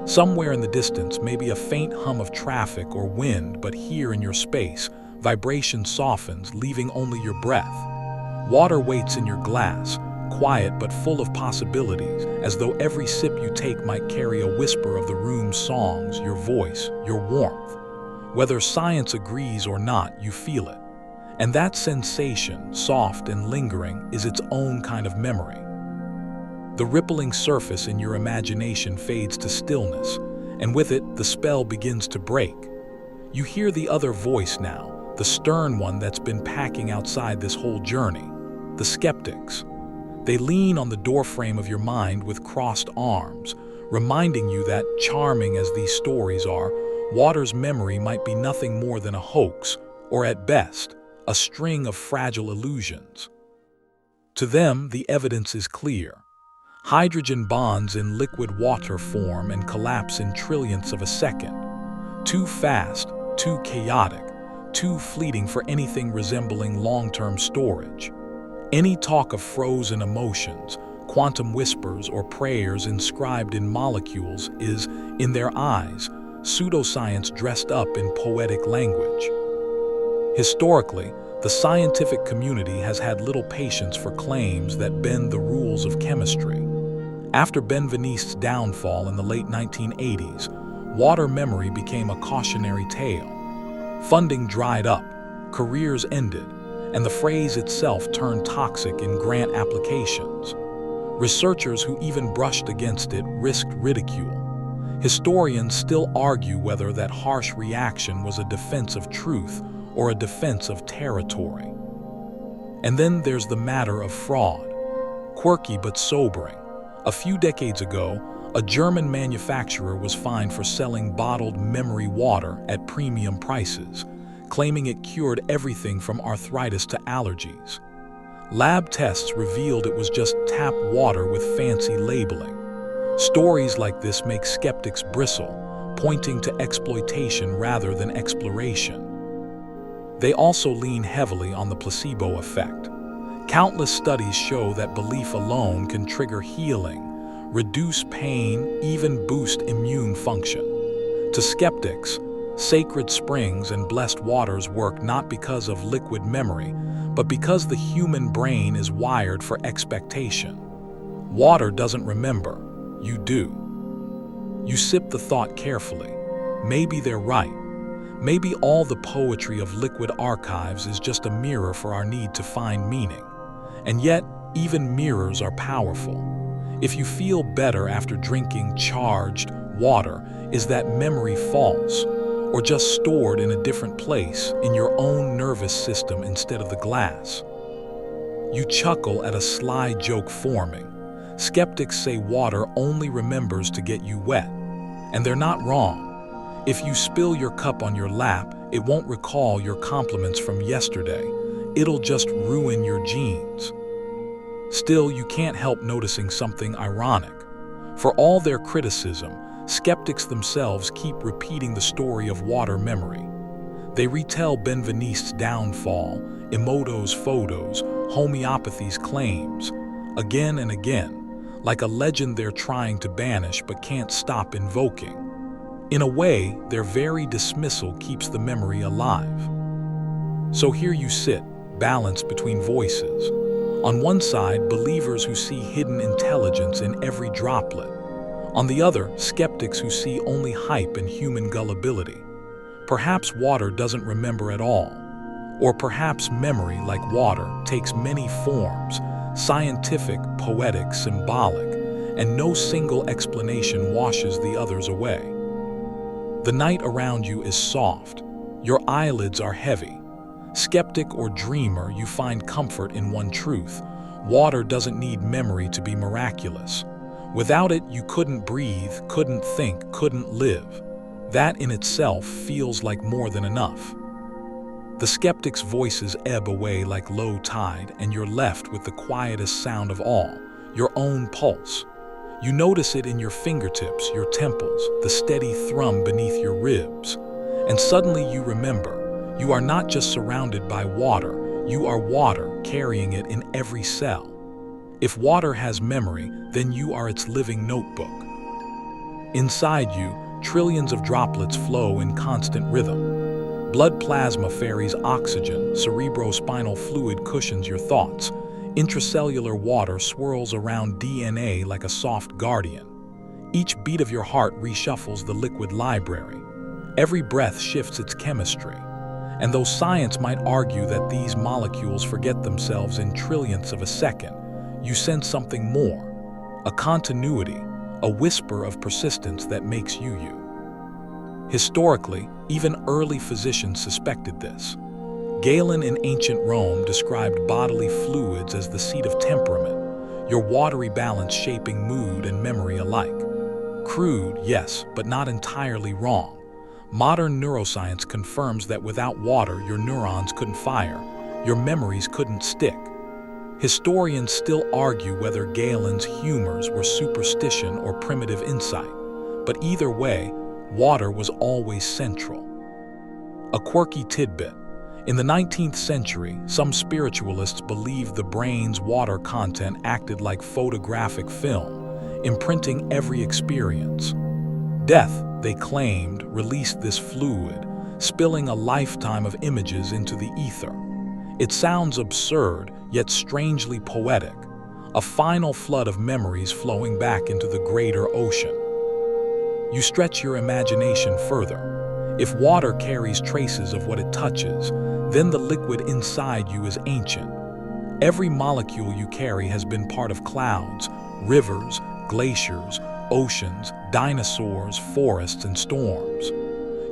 Somewhere in the distance, maybe a faint hum of traffic or wind, but here in your space, vibration softens, leaving only your breath. Water waits in your glass, quiet but full of possibilities, as though every sip you take might carry a whisper of the room's songs, your voice, your warmth. Whether science agrees or not, you feel it. And that sensation, soft and lingering, is its own kind of memory. The rippling surface in your imagination fades to stillness, and with it, the spell begins to break. You hear the other voice now, the stern one that's been packing outside this whole journey, the skeptics. They lean on the doorframe of your mind with crossed arms, reminding you that, charming as these stories are, water's memory might be nothing more than a hoax, or at best, a string of fragile illusions. To them, the evidence is clear. Hydrogen bonds in liquid water form and collapse in trillionths of a second. Too fast, too chaotic, too fleeting for anything resembling long-term storage. Any talk of frozen emotions, quantum whispers, or prayers inscribed in molecules is, in their eyes, pseudoscience dressed up in poetic language. Historically, the scientific community has had little patience for claims that bend the rules of chemistry. After Benveniste's downfall in the late 1980s, water memory became a cautionary tale. Funding dried up, careers ended, and the phrase itself turned toxic in grant applications. Researchers who even brushed against it risked ridicule. Historians still argue whether that harsh reaction was a defense of truth or a defense of territory. And then there's the matter of fraud. Quirky but sobering. A few decades ago, a German manufacturer was fined for selling bottled memory water at premium prices, claiming it cured everything from arthritis to allergies. Lab tests revealed it was just tap water with fancy labeling. Stories like this make skeptics bristle, pointing to exploitation rather than exploration. They also lean heavily on the placebo effect. Countless studies show that belief alone can trigger healing, reduce pain, even boost immune function. To skeptics, sacred springs and blessed waters work not because of liquid memory, but because the human brain is wired for expectation. Water doesn't remember, you do. You sip the thought carefully. Maybe they're right. Maybe all the poetry of liquid archives is just a mirror for our need to find meaning. And yet, even mirrors are powerful. If you feel better after drinking charged water, is that memory false, or just stored in a different place in your own nervous system instead of the glass? You chuckle at a sly joke forming. Skeptics say water only remembers to get you wet, and they're not wrong. If you spill your cup on your lap, it won't recall your compliments from yesterday. It'll just ruin your jeans. Still, you can't help noticing something ironic. For all their criticism, skeptics themselves keep repeating the story of water memory. They retell Benveniste's downfall, Emoto's photos, homeopathy's claims, again and again, like a legend they're trying to banish but can't stop invoking. In a way, their very dismissal keeps the memory alive. So here you sit, balanced between voices. On one side, believers who see hidden intelligence in every droplet. On the other, skeptics who see only hype and human gullibility. Perhaps water doesn't remember at all. Or perhaps memory, like water, takes many forms, scientific, poetic, symbolic, and no single explanation washes the others away. The night around you is soft. Your eyelids are heavy. Skeptic or dreamer, you find comfort in one truth. Water doesn't need memory to be miraculous. Without it, you couldn't breathe, couldn't think, couldn't live. That in itself feels like more than enough. The skeptic's voices ebb away like low tide, and you're left with the quietest sound of all, your own pulse. You notice it in your fingertips, your temples, the steady thrum beneath your ribs. And suddenly you remember, you are not just surrounded by water, you are water carrying it in every cell. If water has memory, then you are its living notebook. Inside you, trillions of droplets flow in constant rhythm. Blood plasma ferries oxygen, cerebrospinal fluid cushions your thoughts. Intracellular water swirls around DNA like a soft guardian. Each beat of your heart reshuffles the liquid library. Every breath shifts its chemistry. And though science might argue that these molecules forget themselves in trillionths of a second, you sense something more. a continuity, a whisper of persistence that makes you you. Historically, even early physicians suspected this. Galen in ancient Rome described bodily fluids as the seat of temperament, your watery balance shaping mood and memory alike. Crude, yes, but not entirely wrong. Modern neuroscience confirms that without water, your neurons couldn't fire, your memories couldn't stick. Historians still argue whether Galen's humors were superstition or primitive insight, but either way, water was always central. A quirky tidbit. In the 19th century, some spiritualists believed the brain's water content acted like photographic film, imprinting every experience. Death, they claimed, released this fluid, spilling a lifetime of images into the ether. It sounds absurd, yet strangely poetic, a final flood of memories flowing back into the greater ocean. You stretch your imagination further. If water carries traces of what it touches, then the liquid inside you is ancient. Every molecule you carry has been part of clouds, rivers, glaciers, oceans, dinosaurs, forests, and storms.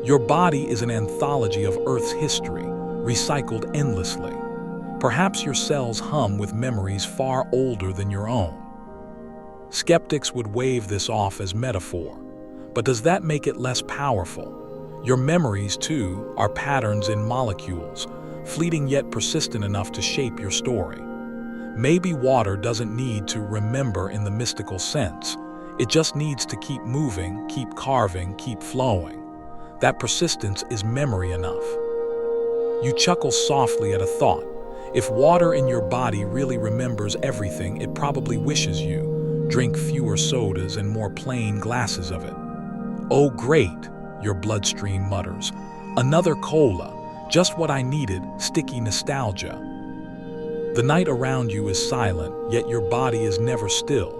Your body is an anthology of Earth's history, recycled endlessly. Perhaps your cells hum with memories far older than your own. Skeptics would wave this off as metaphor, but does that make it less powerful? Your memories, too, are patterns in molecules, fleeting yet persistent enough to shape your story. Maybe water doesn't need to remember in the mystical sense. It just needs to keep moving, keep carving, keep flowing. That persistence is memory enough. You chuckle softly at a thought. If water in your body really remembers everything, it probably wishes you drink fewer sodas and more plain glasses of it. Oh great, your bloodstream mutters. Another cola, just what I needed, sticky nostalgia. The night around you is silent, yet your body is never still.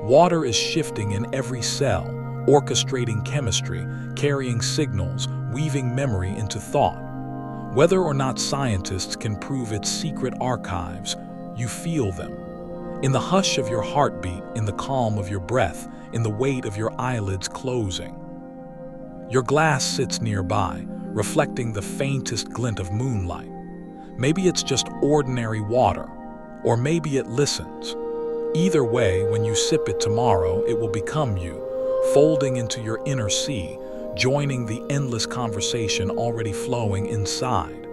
Water is shifting in every cell, orchestrating chemistry, carrying signals, weaving memory into thought. Whether or not scientists can prove its secret archives, you feel them. In the hush of your heartbeat, in the calm of your breath, in the weight of your eyelids closing. Your glass sits nearby, reflecting the faintest glint of moonlight. Maybe it's just ordinary water, or maybe it listens. Either way, when you sip it tomorrow, it will become you, folding into your inner sea, joining the endless conversation already flowing inside.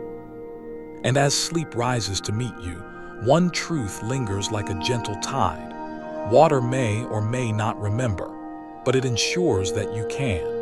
And as sleep rises to meet you, one truth lingers like a gentle tide. Water may or may not remember, but it ensures that you can.